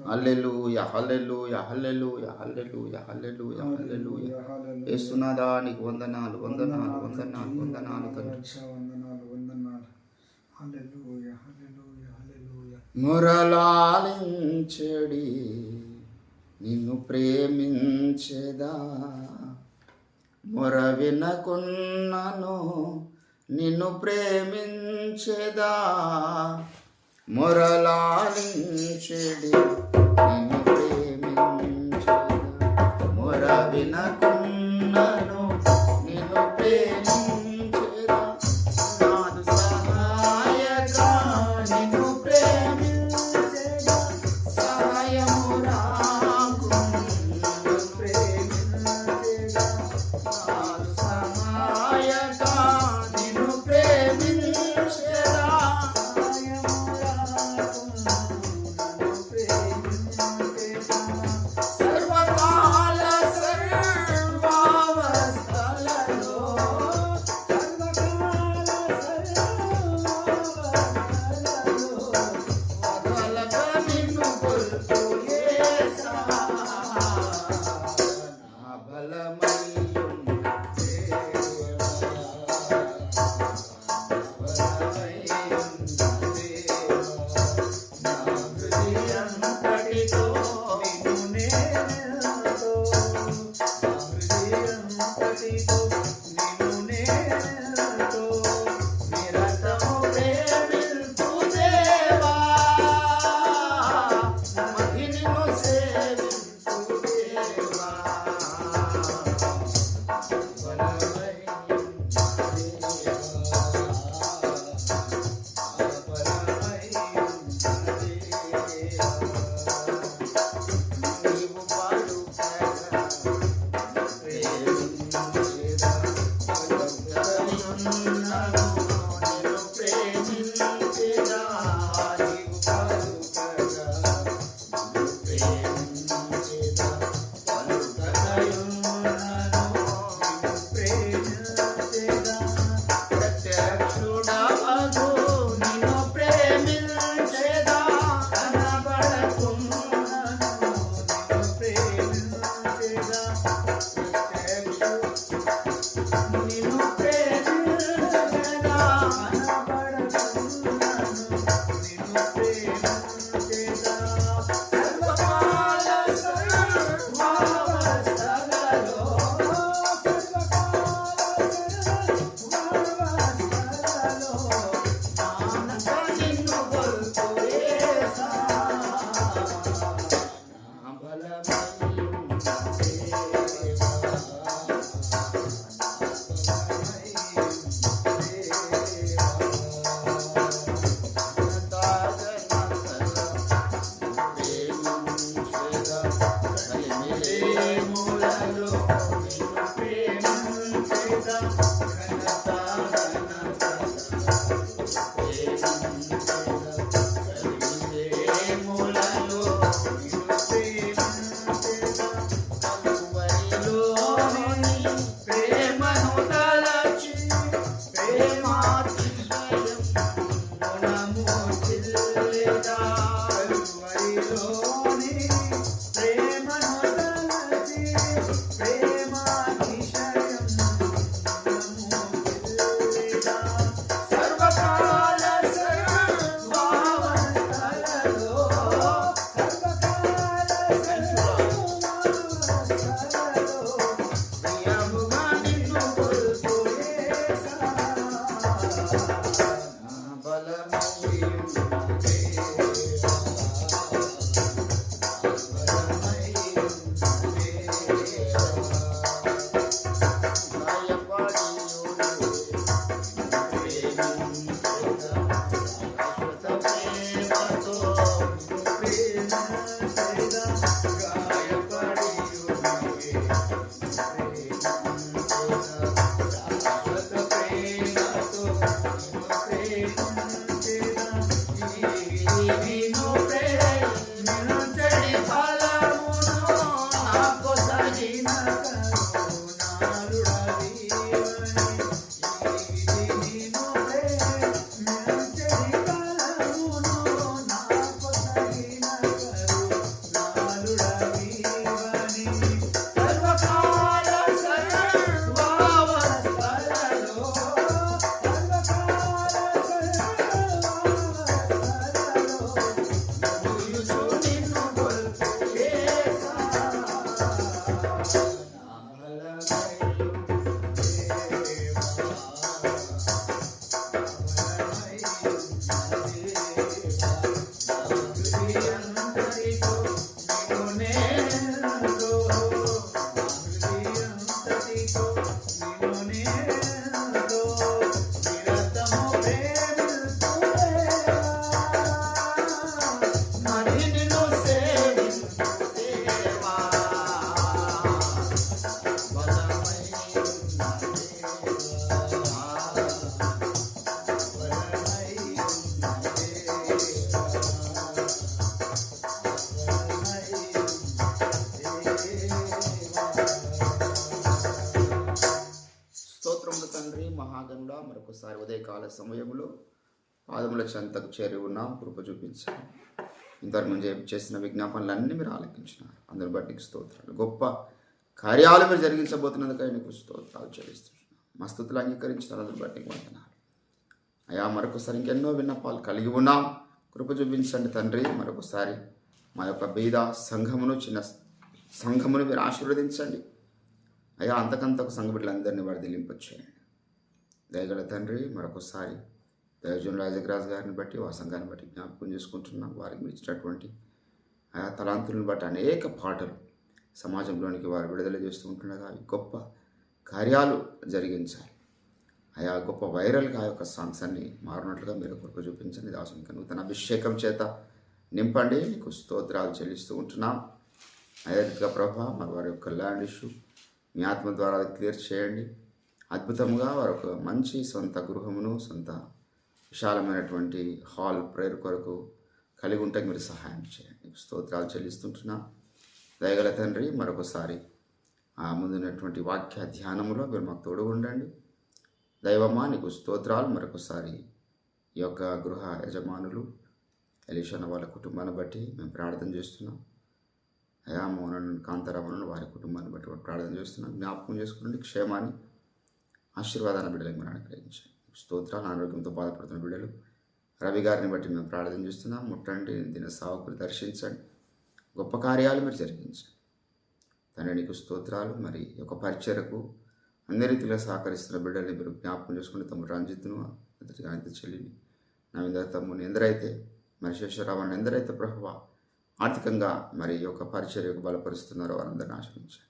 హల్లెలూయా హల్లెలూయా హల్లెలూయా హల్లెలూయా హల్లెలూయా హల్లెలూయా. యేసునాథా నీకు వందనాలు వందనాలు వందనాలు వందనాలు తండ్రి. మురళాలించెడి నిన్ను ప్రేమించెదా, మొర వినకున్నను నిన్ను ప్రేమించెదా. మురళాలించెడి నిన్ను ప్రేమించెదా, మొర వినకున్నను నిన్ను ప్రేమించెదా. నాదు సహాయక నిన్ను ప్రేమించెదా, సహాయము రాకు నిన్ను ప్రేమించెదా. నాదు సహాయక నిన్ను ప్రేమించెదా, సహాయము రాకు నిన్ను ప్రేమించెదా. సర్వకాల సర్వావస్థలలో వదలక నిన్ను కొలుపు యేసా. నా బలమయ్యున్న దేవుడా, బలమయ్యున్న దేవా, నా హృదయంతటితో నిన్ను నేనెంతో, నా హృదయంతటితో నిన్ను నేనెంతో నిరతము ప్రేమింతు దేవా. మది నిన్ను సేవింతు దేవా. బలమయ్యున్న దేవా, బలమయ్యున్న సాయంకాల సమయంలో పాదముల చెంతకు చేరి ఉన్నాం. కృప చూపించండి. ఇంతవరకు మేము చేసిన విజ్ఞాపనలన్నీ మీరు ఆలకించినారు. అందరి బట్టి నీకు స్తోత్రాలు. గొప్ప కార్యాలు మీరు జరిగించబోతున్నందుకై నీకు స్తోత్రాలు చెల్లిస్తున్నాను. మా స్తుతులు అంగీకరించిన అందరి బట్టి నీకు వందనాలు. అయా, మరొకసారి ఇంకెన్నో విన్నపాలు కలిగి ఉన్నాం. కృప చూపించండి తండ్రి. మరొకసారి మా యొక్క బీద సంఘమును, చిన్న సంఘమును మీరు ఆశీర్వదించండి. అయా, అంతకంతకు సంఘ బిడ్డలందరినీ వర్ధిల్లింపచేయండి. దయగల తండ్రి, మరొకసారి దైవజనులు రాజగ్రాజ్ గారిని బట్టి, ఆ సంఘాన్ని బట్టి జ్ఞాపకం చేసుకుంటున్నాం. వారికి ఇచ్చినటువంటి ఆయా తలాంతులను బట్టి అనేక పాటలు సమాజంలోనికి వారు విడుదల చేస్తూ ఉంటుండగా అవి గొప్ప కార్యాలు జరిగించాలి. ఆయా గొప్ప వైరల్గా ఆ యొక్క సాంగ్స్ అన్ని మారినట్లుగా మీరు కృప చూపించండి. దాసునికి నూతన అభిషేకం చేత నింపండి. నీకు స్తోత్రాలు చెల్లిస్తూ ఉంటున్నాం. అదేవిధంగా ప్రభా, మరి వారి యొక్క ల్యాండ్ ఇష్యూ మీ ఆత్మ ద్వారా అది క్లియర్ చేయండి. అద్భుతంగా వారి ఒక మంచి సొంత గృహమును, సొంత విశాలమైనటువంటి హాల్ ప్రేయర్ కొరకు కలిగి ఉంటే మీరు సహాయం చేయండి. నీకు స్తోత్రాలు చెల్లిస్తుంటున్నాం. దయగల తండ్రి, మరొకసారి ఆ ముందున్నటువంటి వాక్య ధ్యానములో మీరు మాకు తోడు ఉండండి. దైవమా, నీకు స్తోత్రాలు. మరొకసారి ఈ యొక్క గృహ యజమానులు ఎలీషాను వాళ్ళ కుటుంబాన్ని బట్టి మేము ప్రార్థన చేస్తున్నాం. అయా మోహన్ కాంతారామను వారి కుటుంబాన్ని బట్టి ప్రార్థన చేస్తున్నాం. జ్ఞాపకం చేసుకుని క్షేమాన్ని, ఆశీర్వాదాన్ని బిడ్డలకు మీరు అనుగ్రహించండి. స్తోత్రాలు. ఆరోగ్యంతో బాధపడుతున్న బిడ్డలు రవి గారిని బట్టి మేము ప్రార్థన చేస్తున్నాం. ముట్టండి, దిన సావకులు దర్శించండి, గొప్ప కార్యాలు మీరు జరిగించండి. తండ్రి నీకు స్తోత్రాలు. మరి ఈ యొక్క పరిచయకు అన్ని రీతిలో సహకరిస్తున్న బిడ్డల్ని మీరు జ్ఞాపకం చేసుకుని తమ్ముడు రంజిత్ను, అనిత చెల్లిని, నవీంద్ర తమ్ముని ఎందరైతే, మరి శేషరావాన్ని ఎందరైతే ప్రభువ ఆర్థికంగా మరి ఈ యొక్క పరిచర్యకు బలపరుస్తున్నారో వారందరిని ఆశ్రయించండి.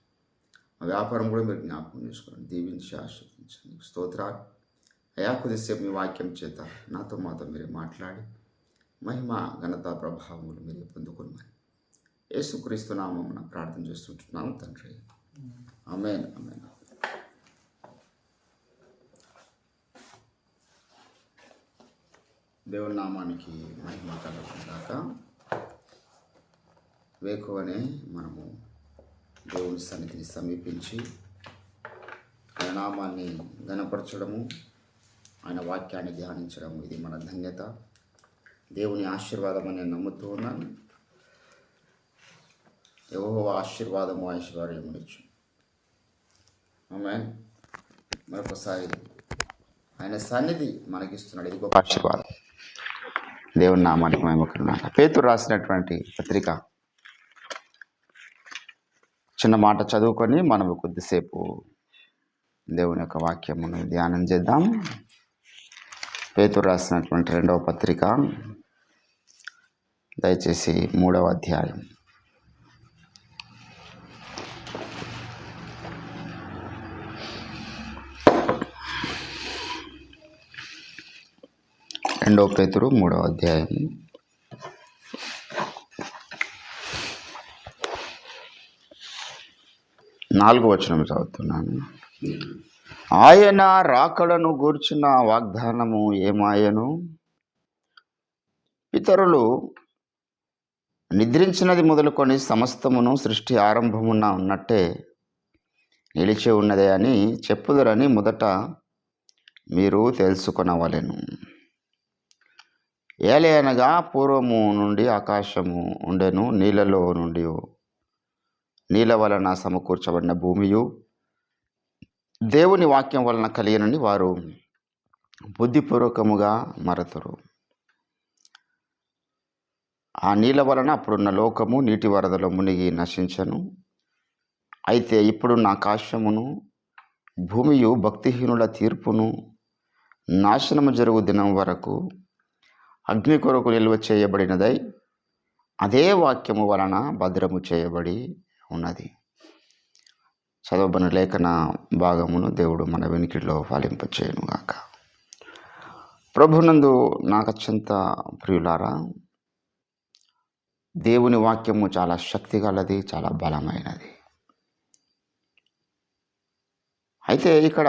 ఆ వ్యాపారం కూడా మీరు జ్ఞాపకం చేసుకోండి, దీవించి ఆశ్రయించండి. నీకు స్తోత్రాలు. అయా, కొద్దిసేపు మీ వాక్యం చేత నాతో మాతో మీరే మాట్లాడి మహిమ, ఘనత, ప్రభావములు మీరే పొందుకున్నాను. యేసుక్రీస్తు నామమున ప్రార్థన చేస్తుంటున్నాము తండ్రి. ఆమేన్, ఆమేన్. దేవుని నామానికి మహిమ కలుగుగాక. వేకువనే మనము దేవుని సన్నిధిని సమీపించి ఆయన నామాన్ని ఘనపరచడము, ఆయన వాక్యాన్ని ధ్యానించడం, ఇది మన ధన్యత, దేవుని ఆశీర్వాదం అని నేను నమ్ముతూ ఉన్నాను. యెహోవా ఆశీర్వాదము ఐశ్వర్యమునిచ్చు. ఆమేన్. మరొకసారి ఆయన సన్నిధి మనకిస్తున్నాడు, ఇది గొప్ప ఆశీర్వాదం. దేవుని నామానికి మహిమ కలుగుగాక. పేతురు రాసినటువంటి పత్రిక చిన్న మాట చదువుకొని మనం కొద్దిసేపు దేవుని యొక్క వాక్యమును ధ్యానం చేద్దాం. పేతురు రాసినటువంటి 2వ పత్రిక, దయచేసి 3వ అధ్యాయం. పేతురు 3వ అధ్యాయం 4వ వచనం చదువుతున్నాను. ఆయన రాకడను గూర్చిన వాగ్దానము ఏమాయను? పితరులు నిద్రించినది మొదలుకొని సమస్తమును సృష్టి ఆరంభమున ఉన్నట్టే నిలిచి ఉన్నదే అని చెప్పుదురని మొదట మీరు తెలుసుకొనవలెను. ఏలయనగా పూర్వము నుండి ఆకాశము ఉండెను, నీళ్ళలో నుండి నీళ్ళ వలన సమకూర్చబడిన భూమియు దేవుని వాక్యం వలన కలిగినని వారు బుద్ధిపూర్వకముగా మరతురు. ఆ నీళ్ళ వలన అప్పుడున్న లోకము నీటి వరదలో మునిగి నశించను. అయితే ఇప్పుడున్న ఆకాశమును భూమియు భక్తిహీనుల తీర్పును నాశనము జరుగు దినం వరకు అగ్ని కొరకు నిల్వ చేయబడినదై అదే వాక్యము వలన భద్రము చేయబడి ఉన్నది. చదవబడిన లేఖన భాగమును దేవుడు మన వెనుకలో ఫలింపచేయునుగాక. ప్రభునందు నాకు అత్యంత ప్రియులారా, దేవుని వాక్యము చాలా శక్తి గలది, చాలా బలమైనది. అయితే ఇక్కడ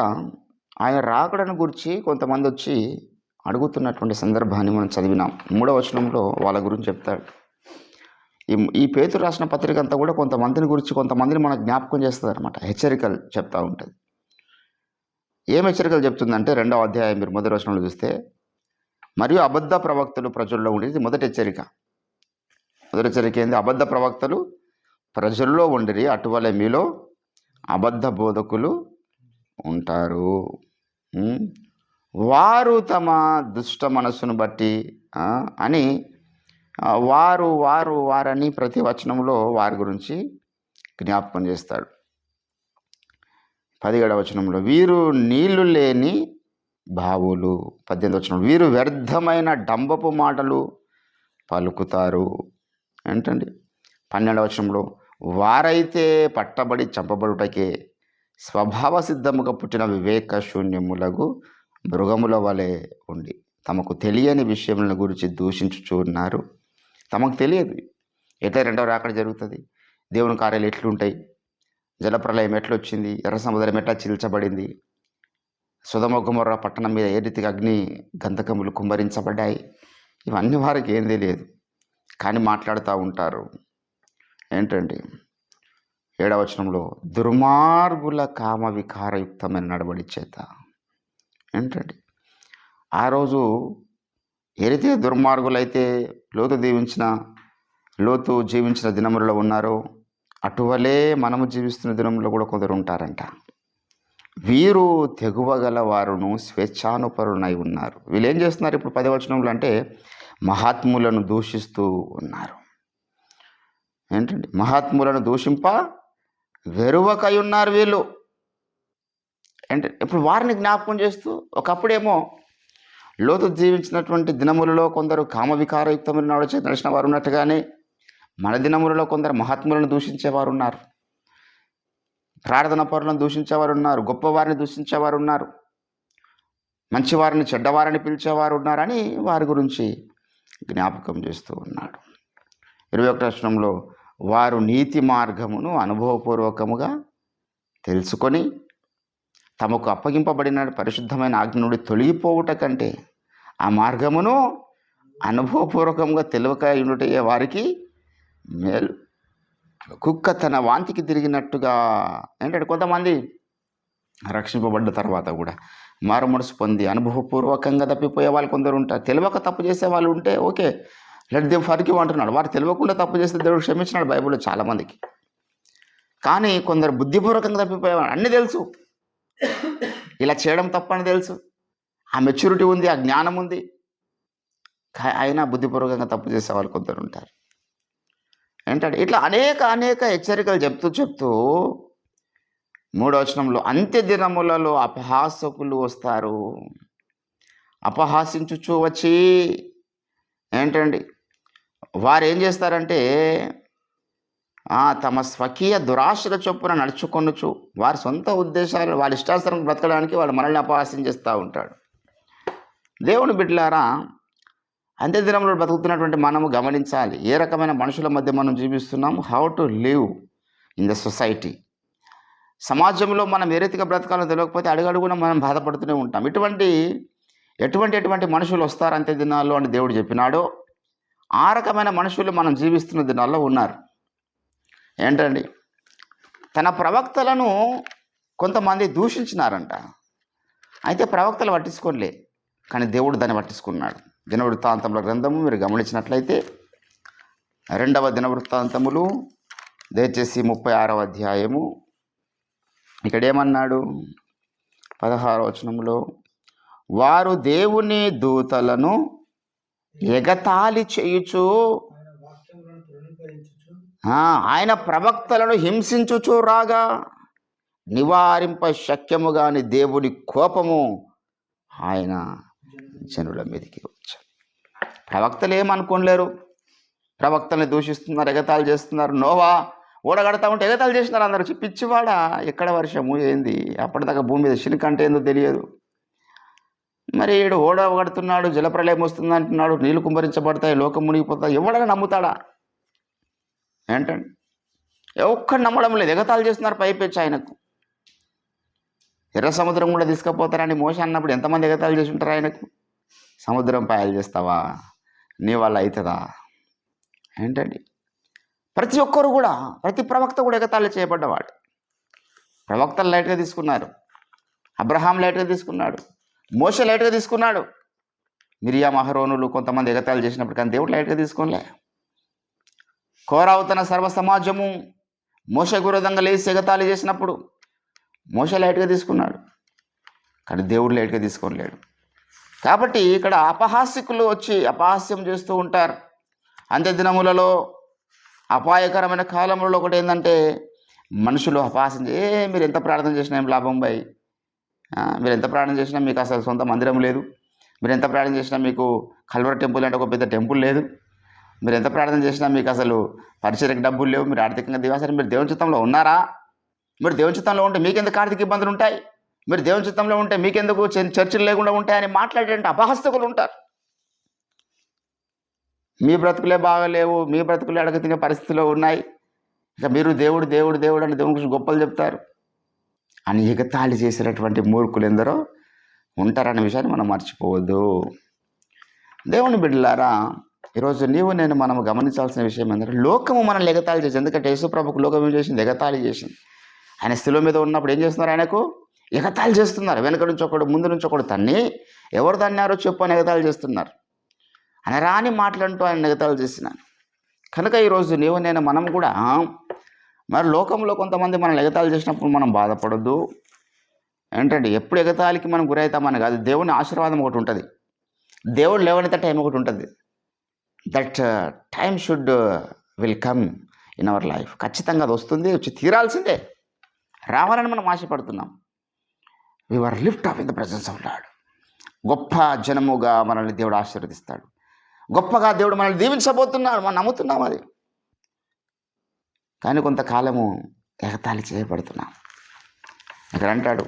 ఆయన రాకడను గురించి కొంతమంది వచ్చి అడుగుతున్నటువంటి సందర్భాన్ని మనం చదివినాం. 3వ వచనంలో వాళ్ళ గురించి చెప్తాడు. ఈ పేతురు రాసిన పత్రిక అంతా కూడా కొంతమందిని గురించి కొంతమందిని మనకు జ్ఞాపకం చేస్తుంది అనమాట, హెచ్చరికలు చెప్తూ ఉంటుంది. ఏం హెచ్చరికలు చెప్తుందంటే 2వ అధ్యాయం మీరు మొదటి వచనంలో చూస్తే, మరియు అబద్ధ ప్రవక్తలు ప్రజల్లో ఉండేది మొదటి హెచ్చరిక. మొదటి హెచ్చరిక ఏంది? అబద్ధ ప్రవక్తలు ప్రజల్లో ఉండిరి, అటువలే మీలో అబద్ధ బోధకులు ఉంటారు. వారు తమ దుష్ట మనస్సును బట్టి అని వారు వారు వారని ప్రతి వచనంలో వారి గురించి జ్ఞాపకం చేస్తాడు. 17వ వచనంలో వీరు నీళ్లు లేని బావులు. 18వ వచనం వీరు వ్యర్థమైన డంబపు మాటలు పలుకుతారు. ఏంటండి? 12వ వచనంలో వారైతే పట్టబడి చంపబడుటకే స్వభావ సిద్ధముగా పుట్టిన వివేక శూన్యములకు మృగముల వలె ఉండి తమకు తెలియని విషయములను గురించి దూషించుచూ ఉన్నారు. తమకు తెలియదు ఎట్లా రెండవ రాకడ జరుగుతుంది, దేవుని కార్యాలు ఎట్లుంటాయి, జలప్రలయం ఎట్లొచ్చింది, ఎర్ర సముద్రం ఎట్లా చీల్చబడింది, సొదొమ గొమొర్రా పట్టణం మీద ఏ రీతిగా అగ్ని గంధకములు కుమ్మరించబడ్డాయి, ఇవన్నీ వారికి ఏం తెలియదు. కానీ మాట్లాడుతూ ఉంటారు. ఏంటండి? 7వ వచనంలో దుర్మార్గుల కామ వికారయుక్తమైన నడవడి చేత. ఏంటండి? ఆ రోజు ఏ రీతిగా దుర్మార్గులైతే లోతు జీవించిన దినములలో ఉన్నారో అటువలే మనము జీవిస్తున్న దినంలో కూడా కొందరు ఉంటారంట. వీరు తెగువగల వారును స్వేచ్ఛానుపరులై ఉన్నారు. వీళ్ళు ఏం చేస్తున్నారు ఇప్పుడు 10వ వచనంలో అంటే మహాత్ములను దూషిస్తూ ఉన్నారు. ఏంటండి? మహాత్ములను దూషింప వెరువకై ఉన్నారు వీళ్ళు. అంటే ఇప్పుడు వారిని జ్ఞాపకం చేస్తూ, ఒకప్పుడేమో లోతు జీవించినటువంటి దినములలో కొందరు కామవికారయుక్తమైన నడిచిన వారు ఉన్నట్టుగానే మన దినములలో కొందరు మహాత్ములను దూషించేవారు ఉన్నారు, ప్రార్థన పరులను దూషించేవారు ఉన్నారు, గొప్పవారిని దూషించేవారు ఉన్నారు, మంచివారిని చెడ్డవారిని పిలిచేవారు ఉన్నారని వారి గురించి జ్ఞాపకం చేస్తూ ఉన్నాడు. 21వ వచనంలో వారు నీతి మార్గమును అనుభవపూర్వకముగా తెలుసుకొని తమకు అప్పగింపబడిన పరిశుద్ధమైన ఆజ్ఞ నుండి తొలగిపోవుట కంటే ఆ మార్గమును అనుభవపూర్వకంగా తెలియక ఉండుటే వారికి మేలు. కుక్క తన వాంతికి తిరిగినట్టుగా. ఏంటంటే కొంతమంది రక్షింపబడ్డ తర్వాత కూడా మారు మనసు పొంది అనుభవపూర్వకంగా తప్పిపోయే వాళ్ళు కొందరు ఉంటారు. తెలియక తప్పు చేసే వాళ్ళు ఉంటే ఓకే, లెట్ దెమ్ ఫర్గివ్ అంటున్నాడు. వారు తెలియకుండా తప్పు చేస్తే దేవుడు క్షమించినాడు బైబిల్లో చాలామందికి. కానీ కొందరు బుద్ధిపూర్వకంగా తప్పిపోయేవాళ్ళు, అన్నీ తెలుసు, ఇలా చేయడం తప్పని తెలుసు, ఆ మెచ్యూరిటీ ఉంది, ఆ జ్ఞానం ఉంది, అయినా బుద్ధిపూర్వకంగా తప్పు చేసే వాళ్ళు కొందరు ఉంటారు. ఏంటంటే ఇట్లా అనేక హెచ్చరికలు చెప్తూ 3వ వచనంలో అంత్య దినములలో అపహాసకులు వస్తారు, అపహాసించుచూ వచ్చి ఏంటండి వారు ఏం చేస్తారంటే తమ స్వకీయ దురాశల చొప్పున నడుచుకొనుచు వారి సొంత ఉద్దేశాలు వాళ్ళ ఇష్టానుసారం బ్రతకడానికి వాళ్ళు మనల్ని అపహాస్యం చేస్తూ ఉంటాడు. దేవుని బిడ్డలారా, అంత్యదినంలో బ్రతుకుతున్నటువంటి మనము గమనించాలి ఏ రకమైన మనుషుల మధ్య మనం జీవిస్తున్నాము, how to live in the society. సమాజంలో మనం ఏ రీతిగా బ్రతకాలో తెలియకపోతే అడుగడుగునా మనం బాధపడుతూనే ఉంటాం. ఎటువంటి మనుషులు వస్తారు అంత్య దినాల్లో అని దేవుడు చెప్పినాడో ఆ రకమైన మనుషులు మనం జీవిస్తున్న దినాల్లో ఉన్నారు. ఏంటండి? తన ప్రవక్తలను కొంతమంది దూషించినారంట. అయితే ప్రవక్తలు పట్టించుకోలే, కానీ దేవుడు దాన్ని పట్టించుకున్నాడు. దినవృత్తాంతముల గ్రంథము మీరు గమనించినట్లయితే 2వ దినవృత్తాంతములు దయచేసి 36వ అధ్యాయము. ఇక్కడ ఏమన్నాడు? 16వ వచనంలో వారు దేవుని దూతలను ఎగతాళి చేయుచు ఆయన ప్రవక్తలను హింసించుచు రాగా నివారింప శక్యము గాని దేవుని కోపము ఆయన జనుల మీదకి వచ్చారు. ప్రవక్తలు ఏమనుకోలేరు, ప్రవక్తల్ని దూషిస్తున్నారు, ఎగతాళి చేస్తున్నారు. నోవా ఓడగడతా ఉంటే ఎగతాళి చేసినారు అందరూ. పిచ్చివాడా, ఎక్కడ వర్షము ఏంది, అప్పటిదాకా భూమి మీద శిలికంటే ఏందో తెలియదు. మరి ఈడు ఓడగడుతున్నాడు, జలప్రలయం వస్తుంది అంటున్నాడు, నీళ్లు కుమ్మరించబడతాయి, లోకం మునిగిపోతాయి, ఎవడైనా నమ్ముతాడా? ఏంటండి? ఒక్కడు నమ్మడం లేదు, ఎగతాళి చేస్తున్నారు పైపెచ్చి ఆయనకు. ఎర్ర సముద్రం కూడా తీసుకుపోతారని మోస అన్నప్పుడు ఎంతమంది ఎగతాళి చేసి ఉంటారు ఆయనకు? సముద్రం పాయలు చేస్తావా, నీ వల్ల అవుతుందా? ఏంటండి? ప్రతి ఒక్కరు కూడా, ప్రతి ప్రవక్త కూడా ఎగతాళి చేయబడ్డవాడు. ప్రవక్తలు లైట్గా తీసుకున్నారు, అబ్రహాం లైట్గా తీసుకున్నాడు, మోషే లైట్గా తీసుకున్నాడు, మిరియాం అహరోనులు కొంతమంది ఎగతాళి చేసినప్పుడు కానీ దేవుడు లైట్గా తీసుకోలే. కోరావు తన సర్వ సమాజము మోషే విరోధంగా లేచి ఎగతాళి చేసినప్పుడు మోషే లైట్గా తీసుకున్నాడు, కానీ దేవుడు లైట్గా తీసుకోలేడు. కాబట్టి ఇక్కడ అపహాస్యకులు వచ్చి అపహాస్యం చేస్తూ ఉంటారు. అంత్య దినములలో అపాయకరమైన కాలంలో ఒకటి ఏంటంటే మనుషులు అపహాస్యం మీరు ఎంత ప్రార్థన చేసినా ఏం లాభం బాయ్, మీరు ఎంత ప్రార్థన చేసినా మీకు అసలు సొంత మందిరం లేదు, మీరు ఎంత ప్రార్థన చేసినా మీకు కల్వర టెంపుల్ అంటే ఒక పెద్ద టెంపుల్ లేదు, మీరు ఎంత ప్రార్థన చేసినా మీకు అసలు పరిచయకు డబ్బులు లేవు, మీరు ఆర్థికంగా దివాసరి, మీరు దేవుని చిత్తంలో ఉన్నారా? మీరు దేవుని చిత్తంలో ఉంటే మీకెందుకు ఆర్థిక ఇబ్బందులు ఉంటాయి, మీరు దేవుని చిత్తంలో ఉంటే మీకెందుకు చర్చలు లేకుండా ఉంటాయని మాట్లాడే అపహస్తకులు ఉంటారు. మీ బ్రతుకులే బాగలేవు, మీ బ్రతుకులే అడగ తినే పరిస్థితిలో ఉన్నాయి, ఇక మీరు దేవుడు దేవుడు దేవుడు అని దేవుని గురించి గొప్పలు చెప్తారు అని ఎగతాళి చేసేటటువంటి మూర్ఖులు ఎందరో ఉంటారనే విషయాన్ని మనం మర్చిపోవద్దు. దేవుని బిడ్డలారా, ఈరోజు నేను మనము గమనించాల్సిన విషయం ఏంటంటే లోకము మనల్ని ఎగతాళి చేసింది. ఎందుకంటే యేసుప్రభుకు లోకం ఏం చేసింది? ఎగతాళి చేసింది. ఆయన శిలువ మీద ఉన్నప్పుడు ఏం చేస్తున్నారు? ఆయనకు ఎగతాళి చేస్తున్నారు. వెనక నుంచి ఒకడు ముందు నుంచి ఒకడు తన్ని ఎవరు తన్నారో చెప్పు అని ఎగతాళి చేస్తున్నారు. ఆయన రాని మాటలంటూ ఆయన ఎగతాళి చేసినాను. కనుక ఈరోజు మనం కూడా మరి లోకంలో కొంతమంది మనల్ని ఎగతాళి చేసినప్పుడు మనం బాధపడొద్దు. ఏంటంటే ఎప్పుడు ఎగతాళికి మనం గురవుతామని కాదు, దేవుని ఆశీర్వాదం ఒకటి ఉంటుంది, దేవుడు లేవనెత్తే టైం ఒకటి ఉంటుంది. That time should will come in our life. ఖచ్చితంగా అది వస్తుంది, వచ్చి తీరాల్సిందే, రావాలని మనం ఆశపడుతున్నాం. We are lift up in the presence of Lord. గొప్ప జనముగా మనల్ని దేవుడు ఆశీర్వదిస్తాడు, గొప్పగా దేవుడు మనల్ని దీవించబోతున్నాడు, మనం నమ్ముతున్నాం అది. కానీ కొంతకాలము ఎగతాళి చేయబడుతున్నాం. ఇక్కడ అంటాడు,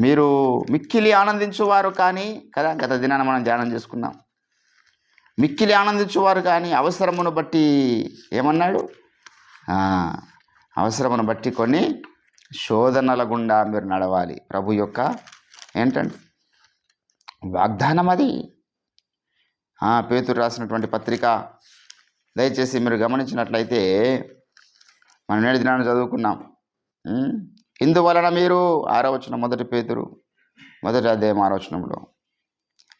మీరు మిక్కిలి ఆనందించువారు కానీ, కదా గత దినాన మనం ధ్యానం చేసుకున్నాం, మిక్కిలి ఆనందించువారు కానీ అవసరమును బట్టి ఏమన్నాడు? అవసరమును బట్టి కొన్ని శోధనల గుండా మీరు నడవాలి. ప్రభు యొక్క ఏంటంటే వాగ్దానం అది. పేతురు రాసినటువంటి పత్రిక దయచేసి మీరు గమనించినట్లయితే మనం నేటి దినాన్ని చదువుకున్నాం. ఇందువలన మీరు 6వ వచనం, 1 పేతురు 1వ అధ్యాయం 6వ వచనంలో,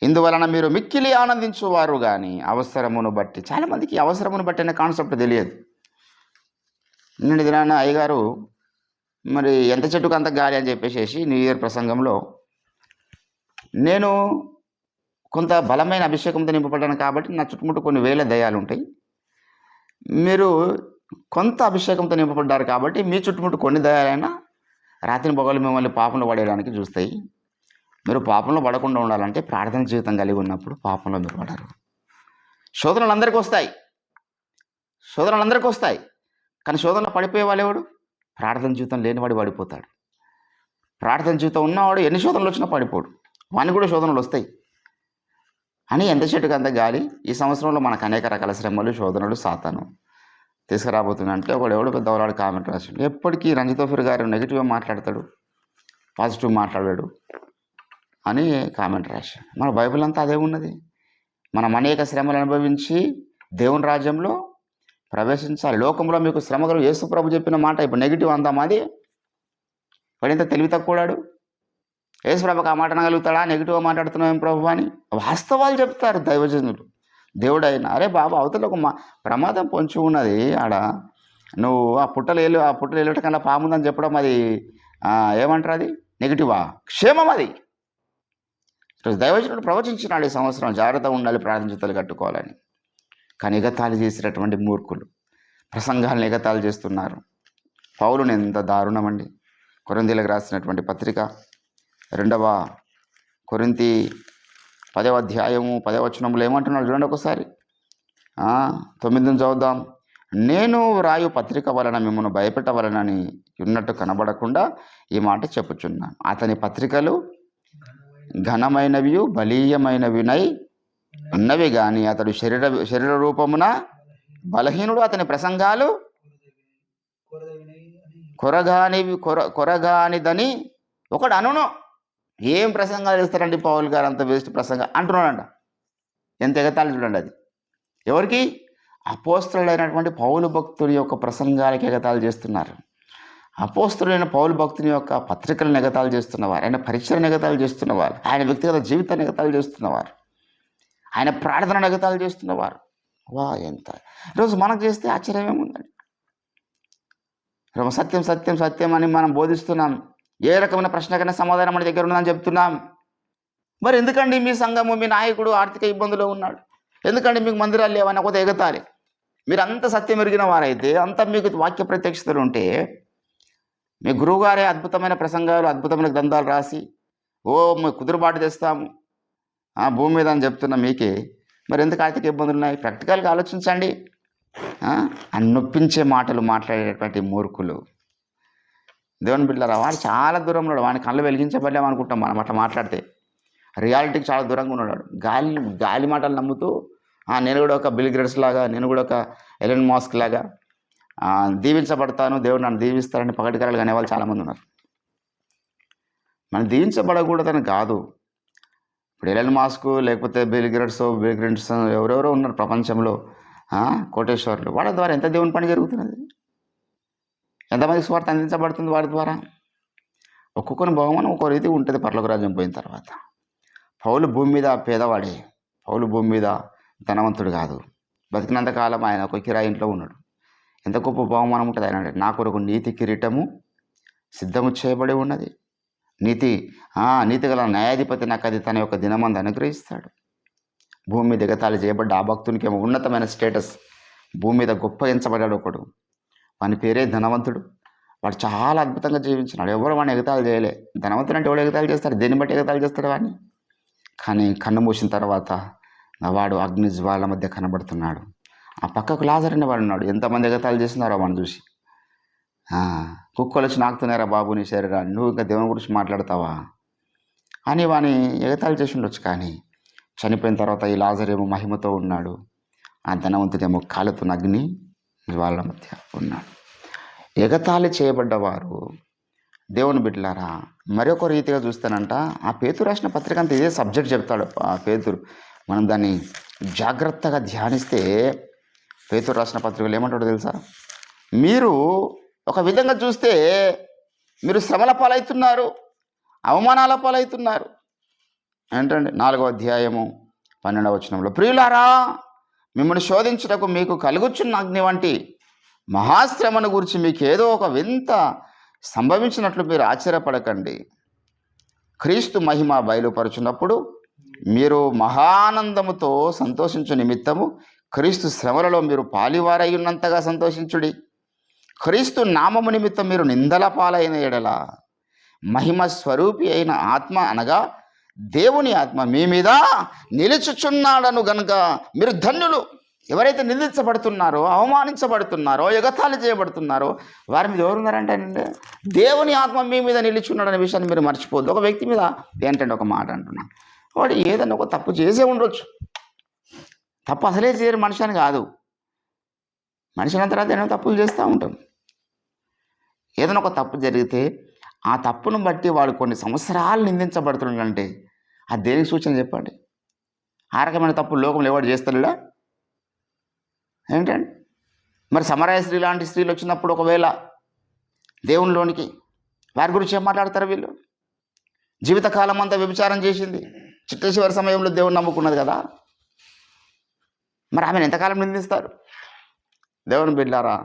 ఇందువలన మీరు మిక్కిలి ఆనందించువారు కానీ అవసరమును బట్టి. చాలామందికి అవసరమును బట్టి అనే కాన్సెప్ట్ తెలియదు. నిన్న దినాన అయ్యగారు మరి ఎంత చెట్టుకు అంత గాలి అని చెప్పేసి న్యూ ఇయర్ ప్రసంగంలో నేను కొంత బలమైన అభిషేకంతో నింపబడ్డాను కాబట్టి నా చుట్టుముట్టు కొన్ని వేల దయ్యాలు ఉంటాయి, మీరు కొంత అభిషేకంతో నింపబడ్డారు కాబట్టి మీ చుట్టుముట్టు కొన్ని దయ్యాలైనా రాత్రి పగలు మిమ్మల్ని పాపంలో పడేయడానికి చూస్తాయి. మీరు పాపంలో పడకుండా ఉండాలంటే ప్రార్థన జీవితం కలిగి ఉన్నప్పుడు పాపంలో మీరు పడరు. శోధనలు అందరికీ వస్తాయి, కానీ శోధనలో పడిపోయే వాళ్ళు ఎవడు? ప్రార్థన జీవితం లేనివాడు పడిపోతాడు. ప్రార్థన జీవితం ఉన్నవాడు ఎన్ని శోధనలు వచ్చినా పడిపోడు, వానికి కూడా శోధనలు వస్తాయి అని ఎంత చెట్టుకు అంత గాలి. ఈ సంవత్సరంలో మనకు అనేక రకాల శ్రమలు, శోధనలు సాతాను తీసుకురాబోతుందంటే ఎవడు పెద్దవాడు కామెంట్ రాశాడు. ఎప్పటికీ రంజితోఫర్ గారు నెగిటివ్గా మాట్లాడతాడు, పాజిటివ్ మాట్లాడాడు అని కామెంట్ రాశాడు. మన బైబిల్ అంతా అదే ఉన్నది. మనం అనేక శ్రమలు అనుభవించి దేవుని రాజ్యంలో ప్రవేశించాలి. లోకంలో మీకు శ్రమలు, యేసు ప్రభు చెప్పిన మాట ఇప్పుడు నెగిటివ్ అందాం, అది వాడింత తెలివి తక్కువడాడు. యేసు ప్రభుకి ఆ మాట అనగలుగుతాడా? నెగిటివ్గా మాట్లాడుతున్నాం ప్రభు అని వాస్తవాలు చెప్తారు దైవజనులు. దేవుడైనా అరే బాబా అవతల ఒక ప్రమాదం పొంచి ఉన్నది, ఆడ నువ్వు ఆ పుట్టలు వెళ్ళట కన్నా పాముందని చెప్పడం అది ఏమంటారు? అది నెగిటివా? క్షేమం అది. ఈరోజు దైవజనుడు ప్రవచించినాడు ఈ సంవత్సరం జాగ్రత్తగా ఉండాలి, ప్రార్థన కట్టుకోవాలని. కానీ ఎగతాళి చేసేటటువంటి మూర్ఖులు ప్రసంగాలను ఎగతాళి చేస్తున్నారు. పౌలుని ఎంత దారుణమండి. కొరింథీయులకు రాసినటువంటి పత్రిక 2వ కొరింథీ 10వ అధ్యాయము 10వ వచనంలో ఏమంటున్నాడు చూడండి ఒకసారి. 9 చదువుదాం. నేను వ్రాయు పత్రిక వలన మిమ్మల్ని భయపెట్టవలనని ఉన్నట్టు కనబడకుండా ఈ మాట చెప్పుచున్నాను. అతని పత్రికలు ఘనమైనవి బలీయమైనవినై ఉన్నవి కానీ అతడు శరీర రూపమున బలహీనుడు. అతని ప్రసంగాలు కొరగానిదని ఒకడు అనును. ఏం ప్రసంగాలు చేస్తారండి పౌలు గారు, అంత వేస్ట్ ప్రసంగం అంటున్నాడంట. ఎంత ఎగతాళి చూడండి. అది ఎవరికి? అపోస్తలుడైనటువంటి పౌలు భక్తుడి యొక్క ప్రసంగాలకి ఎగతాళి చేస్తున్నారు. అపోస్తులైన పౌలు భక్తుని యొక్క పత్రికలను ఎగతాళి చేస్తున్నవారు, ఆయన పరిచయం ఎగతాళి చేస్తున్నవారు, ఆయన వ్యక్తిగత జీవితాన్ని ఎగతాళి చేస్తున్నవారు, ఆయన ప్రార్థనను ఎగతాళి చేస్తున్నవారు. వా ఎంత! ఈరోజు మనకు చేస్తే ఆశ్చర్యం ఏముందండి? సత్యం సత్యం సత్యం అని మనం బోధిస్తున్నాం. ఏ రకమైన ప్రశ్నకైనా సమాధానం మన దగ్గర ఉందని చెప్తున్నాం. మరి ఎందుకండి మీ సంఘము, మీ నాయకుడు ఆర్థిక ఇబ్బందులో ఉన్నాడు, ఎందుకండి మీకు మందిరాలు లేవని ఒక ఎగతాళి? మీరు అంత సత్యం ఎరిగిన వారైతే, అంత మీకు వాక్య ప్రత్యక్షతలు ఉంటే, మీ గురువుగారే అద్భుతమైన ప్రసంగాలు, అద్భుతమైన గ్రంథాలు రాసి మేము కుదురుబాటు తెస్తాము భూమి మీద అని చెప్తున్న మీకే మరి ఎందుకు ఆర్థిక ఇబ్బందులు ఉన్నాయి? ప్రాక్టికల్గా ఆలోచించండి. నొప్పించే మాటలు మాట్లాడేటటువంటి మూర్ఖులు, దేవుని బిడ్డలారా, వాడు చాలా దూరంలో ఉన్నాడు. వాడిని కళ్ళు వెలిగించబడలేమనుకుంటాం మనం అట్లా మాట్లాడితే. రియాలిటీకి చాలా దూరంగా ఉన్నాడు. గాలి మాటలు నమ్ముతూ నేను కూడా ఒక బిల్ గేట్స్ లాగా, నేను కూడా ఒక ఎలన్ మాస్క్ లాగా దీవించబడతాను, దేవుడు నన్ను దీవిస్తారని పగటికరాలు అనేవాళ్ళు చాలామంది ఉన్నారు. మనం దీవించబడకూడదని కాదు. ఇప్పుడు ఎలన్ మాస్క్ లేకపోతే బిల్ గేట్స్ ఎవరెవరో ఉన్నారు ప్రపంచంలో, కోటేశ్వర్లు. వాళ్ళ ద్వారా ఎంత దేవుని పని జరుగుతున్నది, ఎంతమంది స్వార్థ అందించబడుతుంది వారి ద్వారా. ఒక్కొక్కరి బహుమానం ఒక్కో రీతి ఉంటుంది పరలోక రాజ్యం పోయిన తర్వాత. పౌలు భూమి మీద పేదవాడే, పౌలు భూమి మీద ధనవంతుడు కాదు. బతికినంతకాలం ఆయన ఒక కిరాయి ఇంట్లో ఉన్నాడు. ఎంత గొప్ప బహుమానం ఉంటుంది ఆయన అంటే, నా కొరకు నీతి కిరీటము సిద్ధము చేయబడి ఉన్నది, నీతి గల న్యాయాధిపతి నాకు అది తన యొక్క దినమందు అనుగ్రహిస్తాడు. భూమి మీద ఎగతాళి చేయబడ్డ ఆ భక్తునికి ఏమో ఉన్నతమైన స్టేటస్, భూమి మీద గొప్ప ఎంచబడ్డాడు ఒకడు, వాని పేరే ధనవంతుడు. వాడు చాలా అద్భుతంగా జీవించినాడు, ఎవరు వాడిని ఎగతాళి చేయలే. ధనవంతుడు అంటే ఎవడు ఎగతాళి చేస్తాడు? దేన్ని బట్టి ఎగతాళి చేస్తాడు వాడిని? కానీ కన్ను మూసిన తర్వాత వాడు అగ్ని జ్వాల మధ్య కనబడుతున్నాడు. ఆ పక్కకు లాజర్ అనే వాడు ఉన్నాడు. ఎంతమంది ఎగతాళి చేస్తున్నారో వాడిని చూసి, కుక్కలు వచ్చి నాకుతున్నారా బాబు నీ శరీరాన్ని, నువ్వు ఇంకా దేవుని గురించి మాట్లాడతావా అని వాని ఎగతాళి చేసి ఉండొచ్చు. కానీ చనిపోయిన తర్వాత ఈ లాజర్ ఏమో మహిమతో ఉన్నాడు, ఆ ధనవంతుడేమో కాలుతున్న అగ్ని జ్వాల మధ్య ఉన్నాడు. ఎగతాళి చేయబడ్డవారు దేవుని బిడ్డలారా, మరొక రీతిగా చూస్తానంట. ఆ పేతురు రాసిన పత్రిక అంతా ఇదే సబ్జెక్ట్ చెప్తాడు ఆ పేతురు. మనం దాన్ని జాగ్రత్తగా ధ్యానిస్తే పేతురు రాసిన పత్రికలు ఏమంటాడో తెలుసా? మీరు ఒక విధంగా చూస్తే మీరు శ్రమల పాలవుతున్నారు, అవమానాల పాలవుతున్నారు. ఏంటండి 4వ అధ్యాయము 12వ వచనంలో, ప్రియులారా మిమ్మల్ని శోధించుటకు మీకు కలుగుచున్న అగ్ని వంటి మహాశ్రమను గురించి మీకు ఏదో ఒక వింత సంభవించినట్లు మీరు ఆశ్చర్యపడకండి. క్రీస్తు మహిమ బయలుపరుచున్నప్పుడు మీరు మహానందముతో సంతోషించు నిమిత్తము క్రీస్తు శ్రమలలో మీరు పాలివారై ఉన్నంతగా సంతోషించుడి. క్రీస్తు నామము నిమిత్తం మీరు నిందల పాలైన ఎడల మహిమ స్వరూపి అయిన ఆత్మ అనగా దేవుని ఆత్మ మీ మీద నిలుచుచున్నాడను గనుక మీరు ధన్యులు. ఎవరైతే నిందించబడుతున్నారో, అవమానించబడుతున్నారో, ఎగతాళి చేయబడుతున్నారో వారి మీద ఎవరున్నారంటే దేవుని ఆత్మ మీ మీద నిలుచున్నాడనే విషయాన్ని మీరు మర్చిపోద్దు. ఒక వ్యక్తి మీద ఏంటంటే ఒక మాట అంటున్నాను, వాడు ఏదైనా ఒక తప్పు చేసే ఉండొచ్చు. తప్పు అసలే చేయరు మనిషి అని కాదు, మనిషి అయిన తర్వాత ఏమైనా తప్పులు చేస్తూ ఉంటాం. ఏదైనా ఒక తప్పు జరిగితే ఆ తప్పును బట్టి వాడు కొన్ని సంవత్సరాలు నిందించబడుతున్నాడంటే అది దేనికి సూచన చెప్పండి? ఆ రకమైన తప్పులు లోకంలో ఎవడు చేస్తాడా ఏంటండి? మరి సమరయ స్త్రీ లాంటి స్త్రీలు వచ్చినప్పుడు ఒకవేళ దేవునిలోనికి వారి గురించి ఏం మాట్లాడతారు? వీళ్ళు జీవితకాలం అంతా వ్యభిచారం చేసింది, చిట్ట చివరి సమయంలో దేవుని నమ్ముకున్నది కదా, మరి ఆమెను ఎంతకాలం నిందిస్తారు? దేవుని బిడ్డారా,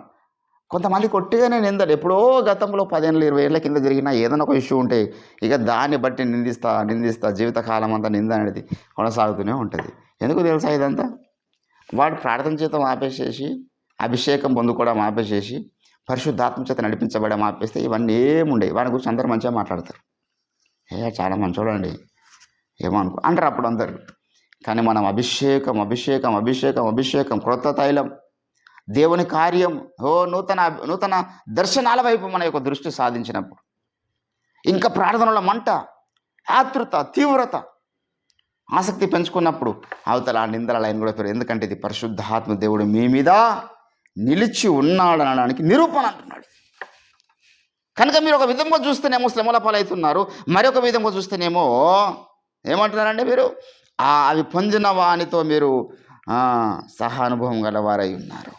కొంతమంది కొట్టిగానే నిందలు ఎప్పుడో గతంలో 10 ఏళ్ళు 20 ఏళ్ళ కింద జరిగిన ఏదైనా ఒక ఇష్యూ ఉంటే ఇక దాన్ని బట్టి నిందిస్తా జీవితకాలం అంతా నింద అనేది కొనసాగుతూనే ఉంటుంది. ఎందుకు తెలుసా ఇదంతా? వాడు ప్రార్థన చేత ఆపేసేసి, అభిషేకం పొందుకోవడం ఆపేసేసి, పరిశుద్ధాత్మ చేత నడిపించబడడం ఆపేస్తే ఇవన్నీ ఏముండవు. వాడి గురించి అందరూ మంచిగా మాట్లాడతారు, చాలా మంచోడండి ఏమో అంటారు అప్పుడు అందరు. కానీ మనం అభిషేకం అభిషేకం అభిషేకం అభిషేకం క్రొత్త తైలం, దేవుని కార్యం, నూతన దర్శనాల వైపు మన యొక్క దృష్టి సాధించినప్పుడు ఇంకా ప్రార్థనల మంట, ఆతృత, తీవ్రత, ఆసక్తి పెంచుకున్నప్పుడు అవతల ఆ నిందల లైన్ కూడా పెరుగు. ఎందుకంటే ఇది పరిశుద్ధాత్మ దేవుడు మీ మీద నిలిచి ఉన్నాడు అనడానికి నిరూపణ అంటున్నాడు. కనుక మీరు ఒక విధంగా చూస్తేనేమో శ్రమల పాలవుతున్నారు, మరొక విధంగా చూస్తేనేమో ఏమంటున్నారంటే మీరు అవి పొందిన వానితో మీరు సహానుభవం గలవారై ఉన్నారు.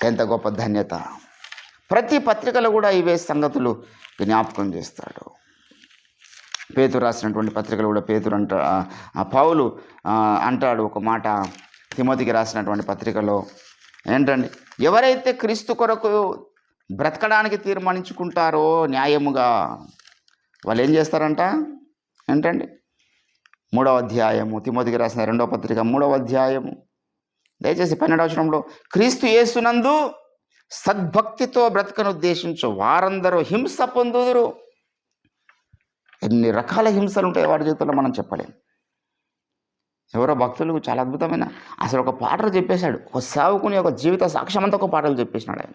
ఎంత గొప్ప ధన్యత! ప్రతి పత్రికలో కూడా ఇవే సంగతులు జ్ఞాపకం చేస్తాడు. పేతురు రాసినటువంటి పత్రికలు కూడా పౌలు అంటాడు ఒక మాట తిమోతికి రాసినటువంటి పత్రికలో, ఏంటండి, ఎవరైతే క్రీస్తు కొరకు బ్రతకడానికి తీర్మానించుకుంటారో న్యాయముగా వాళ్ళు ఏం చేస్తారంట, ఏంటండి, 3వ అధ్యాయము తిమోతికి రాసిన 2వ పత్రిక 3వ అధ్యాయము దయచేసి 12వ వచనంలో, క్రీస్తు యేసునందు సద్భక్తితో బ్రతకను ఉద్దేశించు వారందరూ హింస పొందుదురు. ఎన్ని రకాల హింసలు ఉంటాయి వారి జీవితంలో మనం చెప్పలేం. ఎవరో భక్తులు చాలా అద్భుతమైన అసలు ఒక పాటలు చెప్పేశాడు, ఒక సేవకుని ఒక జీవిత సాక్ష్యం అంతా ఒక పాటలు చెప్పేసినాడు ఆయన.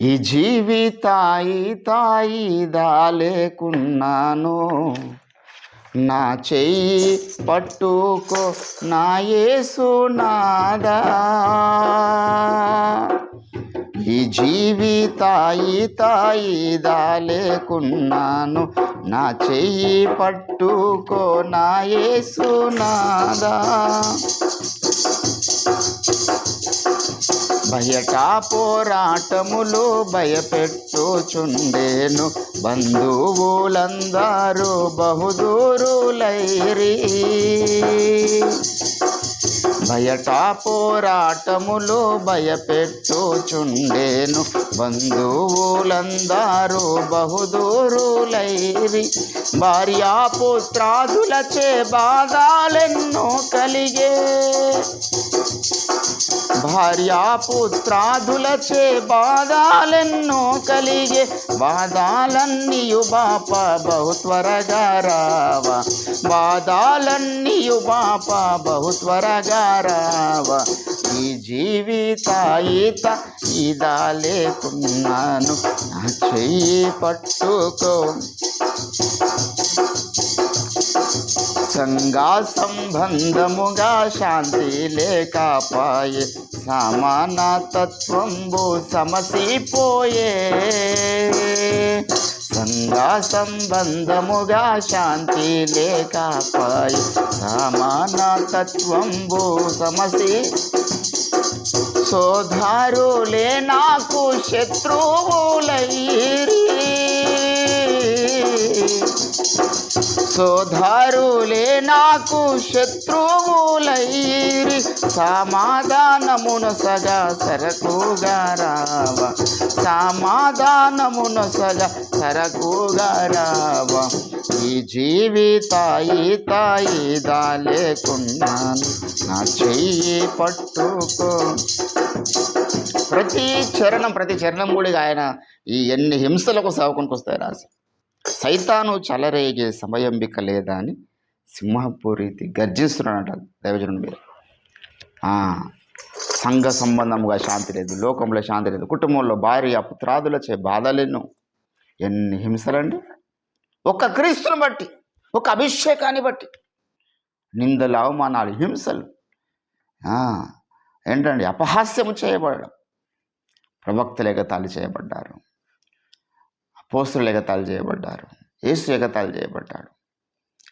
ఈ జీవితాయిదా లేకున్నాను, నా చెయ్యి పట్టుకో నా యేసునాదా. ఈ జీవితాయిదా లేకున్నాను, నా చెయ్యి పట్టుకో నా యేసునాదా. బయట పోరాటములు భయపెట్టుచుండేను, బంధువులందరూ బహుదూరులైరి. బయట పోరాటములు భయపెట్టుచుండేను, బంధువులందరూ బహుదూరులైరి. భార్యాపుత్రాదులచే బాధలెన్నో కలిగే, భార్యాపుత్రాదులచే బాధలెన్నో కలిగే. బాధలన్నీయు బాప బహు త్వరగా రావా, బాధలన్నీయు బాప బహు త్వరగా రావా. ఈ జీవితాయిదా లేకున్నాను, నా చెయ్యి పట్టుకో. సంగా సంబంధముగా శాంతి లేకపాయే, సమానతత్వంబు సమసిపోయే. సంగా సంబంధముగా శాంతి లేకపాయే, సమానతత్వంబు సోదరులే నాకు శత్రువులైరి. సోదరులే నాకు శత్రువులైరి. సమాధానమునొసగా సరకుగా రావా, సమాధానమునొసగా సరకుగా రావా. ఈ జీవితాయిదా లేకున్నాను, నా చెయ్యి పట్టుకో. ప్రతి చరణం కూడా ఆయన ఈ ఎన్ని హింసలకు సావుకునికి వస్తాయి రాసి. సైతాను చలరేగే సమయంబిక లేదా అని సింహపు రీతి గర్జిస్తున్నాడంట దైవజనుడి మీద. సంఘ సంబంధముగా శాంతి లేదు, లోకంలో శాంతి లేదు, కుటుంబంలో భార్య పుత్రాదులచే బాధలేను. ఎన్ని హింసలండి! ఒక క్రీస్తుని బట్టి, ఒక అభిషేకాన్ని బట్టి నిందలు, అవమానాలు, హింసలు, ఏంటండి, అపహాస్యము చేయబడడం. ప్రవక్తలు ఎగతాళి చేయబడ్డారు, అపోస్తులు ఎగతాళి చేయబడ్డారు, యేసు ఎగతాళి చేయబడ్డాడు,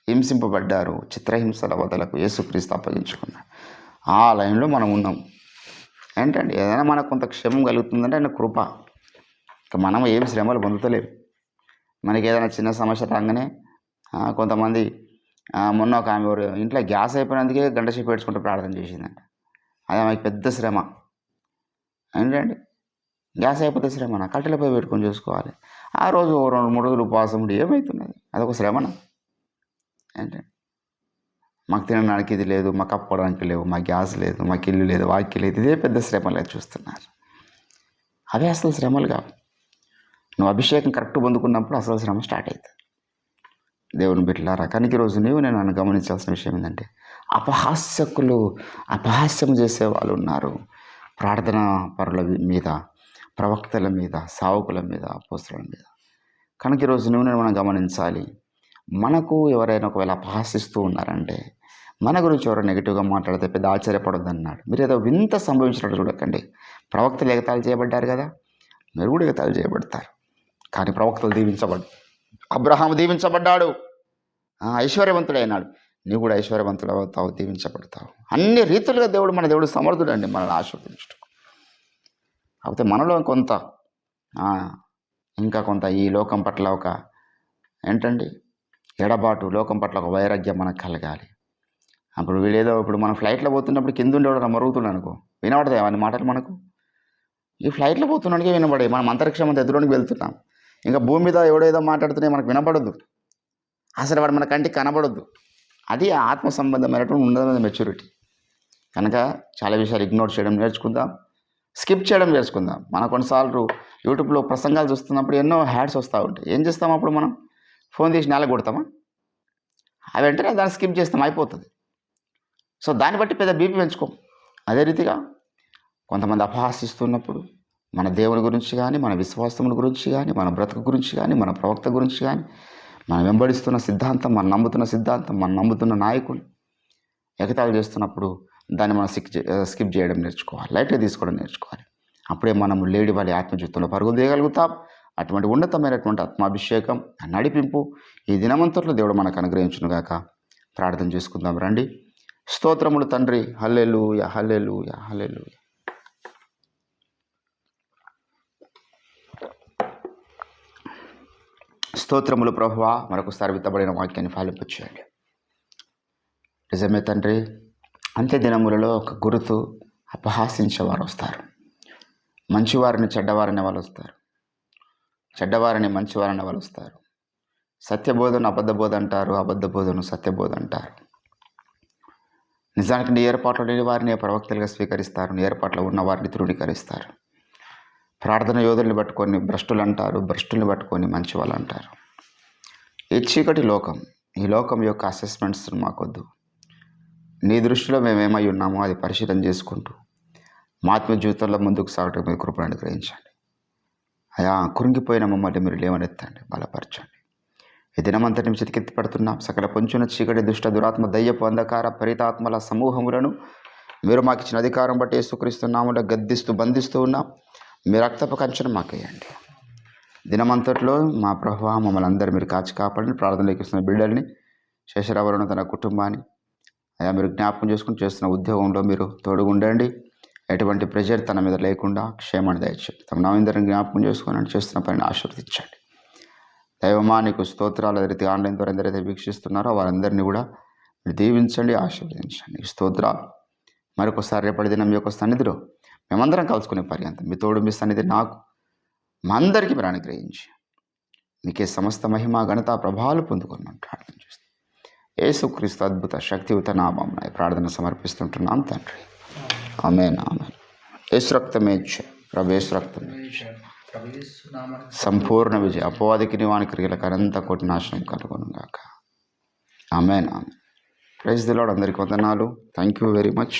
హింసింపబడ్డారు. చిత్రహింసల వదలకు యేసుక్రీస్తు అప్పగించుకున్నాడు. ఆ లైన్లో మనం ఉన్నాం. ఏంటండి, ఏదైనా మనకు కొంత క్షేమం కలుగుతుందంటే ఆయన కృప. ఇక మనం ఏం శ్రమలు పొందుతలేము. మనకి ఏదైనా చిన్న సమస్య రాగానే కొంతమంది మొన్న ఒక ఆమె ఇంట్లో గ్యాస్ అయిపోయినందుకే గంట సేపు ఏడ్చుకుంటూ ప్రార్థన చేసిందంట. అది ఆమెకి పెద్ద శ్రమ. ఏంటండి, గ్యాస్ అయిపోతే శ్రమన, కట్టెలపై పెట్టుకొని చూసుకోవాలి. ఆ రోజు 2-3 రోజులు ఉపవాసం ఉండి ఏమవుతున్నది? అదొక శ్రమన. ఏంటండి, మాకు తినడానికి ఇది లేదు, మాకు కప్పుకోవడానికి లేవు, మా గ్యాస్ లేదు, మాకు ఇల్లు లేదు, వాకి లేదు, ఇదే పెద్ద శ్రమలే చూస్తున్నారు. అవే అసలు శ్రమలు కావు. నువ్వు అభిషేకం కరెక్ట్ పొందుకున్నప్పుడు అసలు శ్రమ స్టార్ట్ అవుతుంది. దేవుని బిడ్డలారా, కనుక ఈరోజు నన్ను గమనించాల్సిన విషయం ఏంటంటే, అపహాస్యం చేసే వాళ్ళు ఉన్నారు. ప్రార్థన పరుల మీద, ప్రవక్తల మీద, సావుకుల మీద, అపోస్తుల మీద. కనుక ఈరోజు నేను మనం గమనించాలి. మనకు ఎవరైనా ఒకవేళ అపహాసిస్తూ ఉన్నారంటే, మన గురించి ఎవరైనా నెగిటివ్గా మాట్లాడితే పెద్ద ఆశ్చర్యపడొద్దు అన్నాడు. మీరు ఏదో వింత సంభవించినట్టు చూడకండి. ప్రవక్తలు ఎగతాళి చేయబడ్డారు కదా, మీరు కూడా ఎగతాళి చేయబడతారు. కానీ ప్రవక్తలు అబ్రహాము దీవించబడ్డాడు, ఐశ్వర్యవంతుడైనాడు. నీవు కూడా ఐశ్వర్యవంతుడు అవుతావు, దీవించబడతావు. అన్ని రీతులుగా మన దేవుడు సమర్థుడు అండి మనల్ని ఆశీర్వదించడం. కాకపోతే మనలో కొంత ఆ, ఇంకా కొంత ఈ లోకం పట్ల ఒక ఏంటండి ఎడబాటు, లోకం పట్ల ఒక వైరాగ్యం మనకు కలగాలి. అప్పుడు వీడేదో ఇప్పుడు మనం ఫ్లైట్లో పోతున్నప్పుడు కింద ఉండేవాడు మరుగుతున్నాడు అనుకో, వినబడతాయి అవన్నీ మాటలు మనకు. ఈ ఫ్లైట్లో పోతున్నాడికే వినబడే, మనం అంతరిక్షం అంత ఎదురునికి వెళ్తున్నాం. ఇంకా భూమి మీద ఎవడేదో మాట్లాడుతున్నాయి మనకు వినపడద్దు, అసలు వాడు మన కంటికి కనబడద్దు. అది ఆత్మ సంబంధమైనటువంటి ఉన్నతమైన మెచ్యూరిటీ. కనుక చాలా విషయాలు ఇగ్నోర్ చేయడం నేర్చుకుందాం, స్కిప్ చేయడం నేర్చుకుందాం. మన కొన్నిసార్లు యూట్యూబ్లో ప్రసంగాలు చూస్తున్నప్పుడు ఎన్నో హ్యాడ్స్ వస్తూ ఉంటాయి. ఏం చేస్తాం అప్పుడు మనం? ఫోన్ తీసి నేల కొడతామా? అవి వెంటనే దాన్ని స్కిప్ చేస్తాం, అయిపోతుంది. సో దాన్ని బట్టి పెద్ద బీపీ పెంచుకోం. అదే రీతిగా కొంతమంది అపహాసిస్తున్నప్పుడు మన దేవుని గురించి కానీ, మన విశ్వాసముల గురించి కానీ, మన బ్రతుకు గురించి కానీ, మన ప్రవక్త గురించి కానీ, మనం వెంబడిస్తున్న సిద్ధాంతం, మనం నమ్ముతున్న సిద్ధాంతం, మనం నమ్ముతున్న నాయకులు ఎగతాళి చేస్తున్నప్పుడు దాన్ని మనం స్కిప్ చేయడం నేర్చుకోవాలి, లైట్గా తీసుకోవడం నేర్చుకోవాలి. అప్పుడే మనం లేడి వాళ్ళ ఆత్మజీవితంలో పరుగులు తీయగలుగుతాం. అటువంటి ఉన్నతమైనటువంటి ఆత్మాభిషేకం, నడిపింపు ఈ దినమంతట్లో దేవుడు మనకు అనుగ్రహించునుగాక. ప్రార్థన చేసుకుందాం రండి. స్తోత్రములు తండ్రి, హల్లెలూయా హల్లెలూయా హల్లెలూయా. స్తోత్రములు ప్రభువా, మరొకసారి విత్తబడిన వాక్యాన్ని ఫలింపచేయండి. నిజమే తండ్రి, అంత్య దినములలో ఒక గుర్తు, అపహాసించేవారు వస్తారు. మంచివారిని చెడ్డవారిని వాళ్ళు వస్తారు, చెడ్డవారిని మంచివారిని వాళ్ళు వస్తారు. సత్యబోధను అబద్ధబోధ అంటారు, అబద్ధబోధను సత్యబోధ అంటారు. నిజానికి నీ ఏర్పాట్లో లేని వారిని ప్రవక్తలుగా స్వీకరిస్తారు, నీ ఏర్పాట్లో ఉన్న వారిని తృణీకరిస్తారు. ప్రార్థన యోధుల్ని పట్టుకొని భ్రష్టులు అంటారు, భ్రష్టుల్ని పట్టుకొని మంచి వాళ్ళు అంటారు. ఈ చీకటి లోకం, ఈ లోకం యొక్క అసెస్మెంట్స్ మాకొద్దు. నీ దృష్టిలో మేము ఏమై ఉన్నామో అది పరిశీలన చేసుకుంటూ మా ఆత్మ జీవితంలో ముందుకు సాగటం మీ కృపను అనుగ్రహించండి. అయా, కురింగిపోయిన మమ్మల్ని మీరు లేవనెత్తండి, బలపరచండి. ఈ దినమంతటి నుంచి చితికెత్తి పడుతున్నాం. సకల పొంచున చీకటి దుష్ట దురాత్మ దయ్యపు అంధకార పరితాత్మల సమూహములను మీరు మాకు ఇచ్చిన అధికారం బట్టి యేసుక్రీస్తున్నాములో గద్దిస్తూ బంధిస్తూ ఉన్నాం. మీ రక్తపు కంచెను మాకేయండి. దినమంతట్లో మా ప్రభువా మమ్మల్ని అందరూ మీరు కాచి కాపాడండి. ప్రార్థనలోకి ఇస్తున్న బిడ్డల్ని, శేషరావులను తన కుటుంబాన్ని అయా మీరు జ్ఞాపకం చేసుకుని చేస్తున్న ఉద్యోగంలో మీరు తోడుగుండండి. ఎటువంటి ప్రెషర్ తన మీద లేకుండా క్షేమాన్ని దయచేయండి. తమ నవీందరిని జ్ఞాపకం చేసుకుని చేస్తున్న పనిని ఆశీర్వదించండి. దైవమా నీకు స్తోత్రాలు. అదే రీతి ఆన్లైన్ ద్వారా ఎందరైతే వీక్షిస్తున్నారో వారందరినీ కూడా మీరు దీవించండి, ఆశీర్వదించండి. స్తోత్రాలు. మరొకసారి రేపటి దినం మీ యొక్క సన్నిధిలో మేమందరం కలుసుకునే పర్యంతం మీ తోడు, మీ సన్నిధి నాకు మా అందరికీ మీరు అనుగ్రహించి మీకే సమస్త మహిమ ఘనత ప్రభావాలు పొందుకున్నాం ప్రార్థన చేస్తాం. యేసుక్రీస్తు అద్భుత శక్తియుత నామం ప్రార్థన సమర్పిస్తుంటున్నాం తండ్రి. ఆమేన్ ఆమేన్. యేసు రక్తమే ప్రభు, యేసు రక్తమే సంపూర్ణ విజయ. అపవాదికి నివాని క్రియలకు అనంత కోటి నాశనం కలుగును గాక. Amen amen. Praise the Lord. అందరికీ వందనాలు. Thank you very much.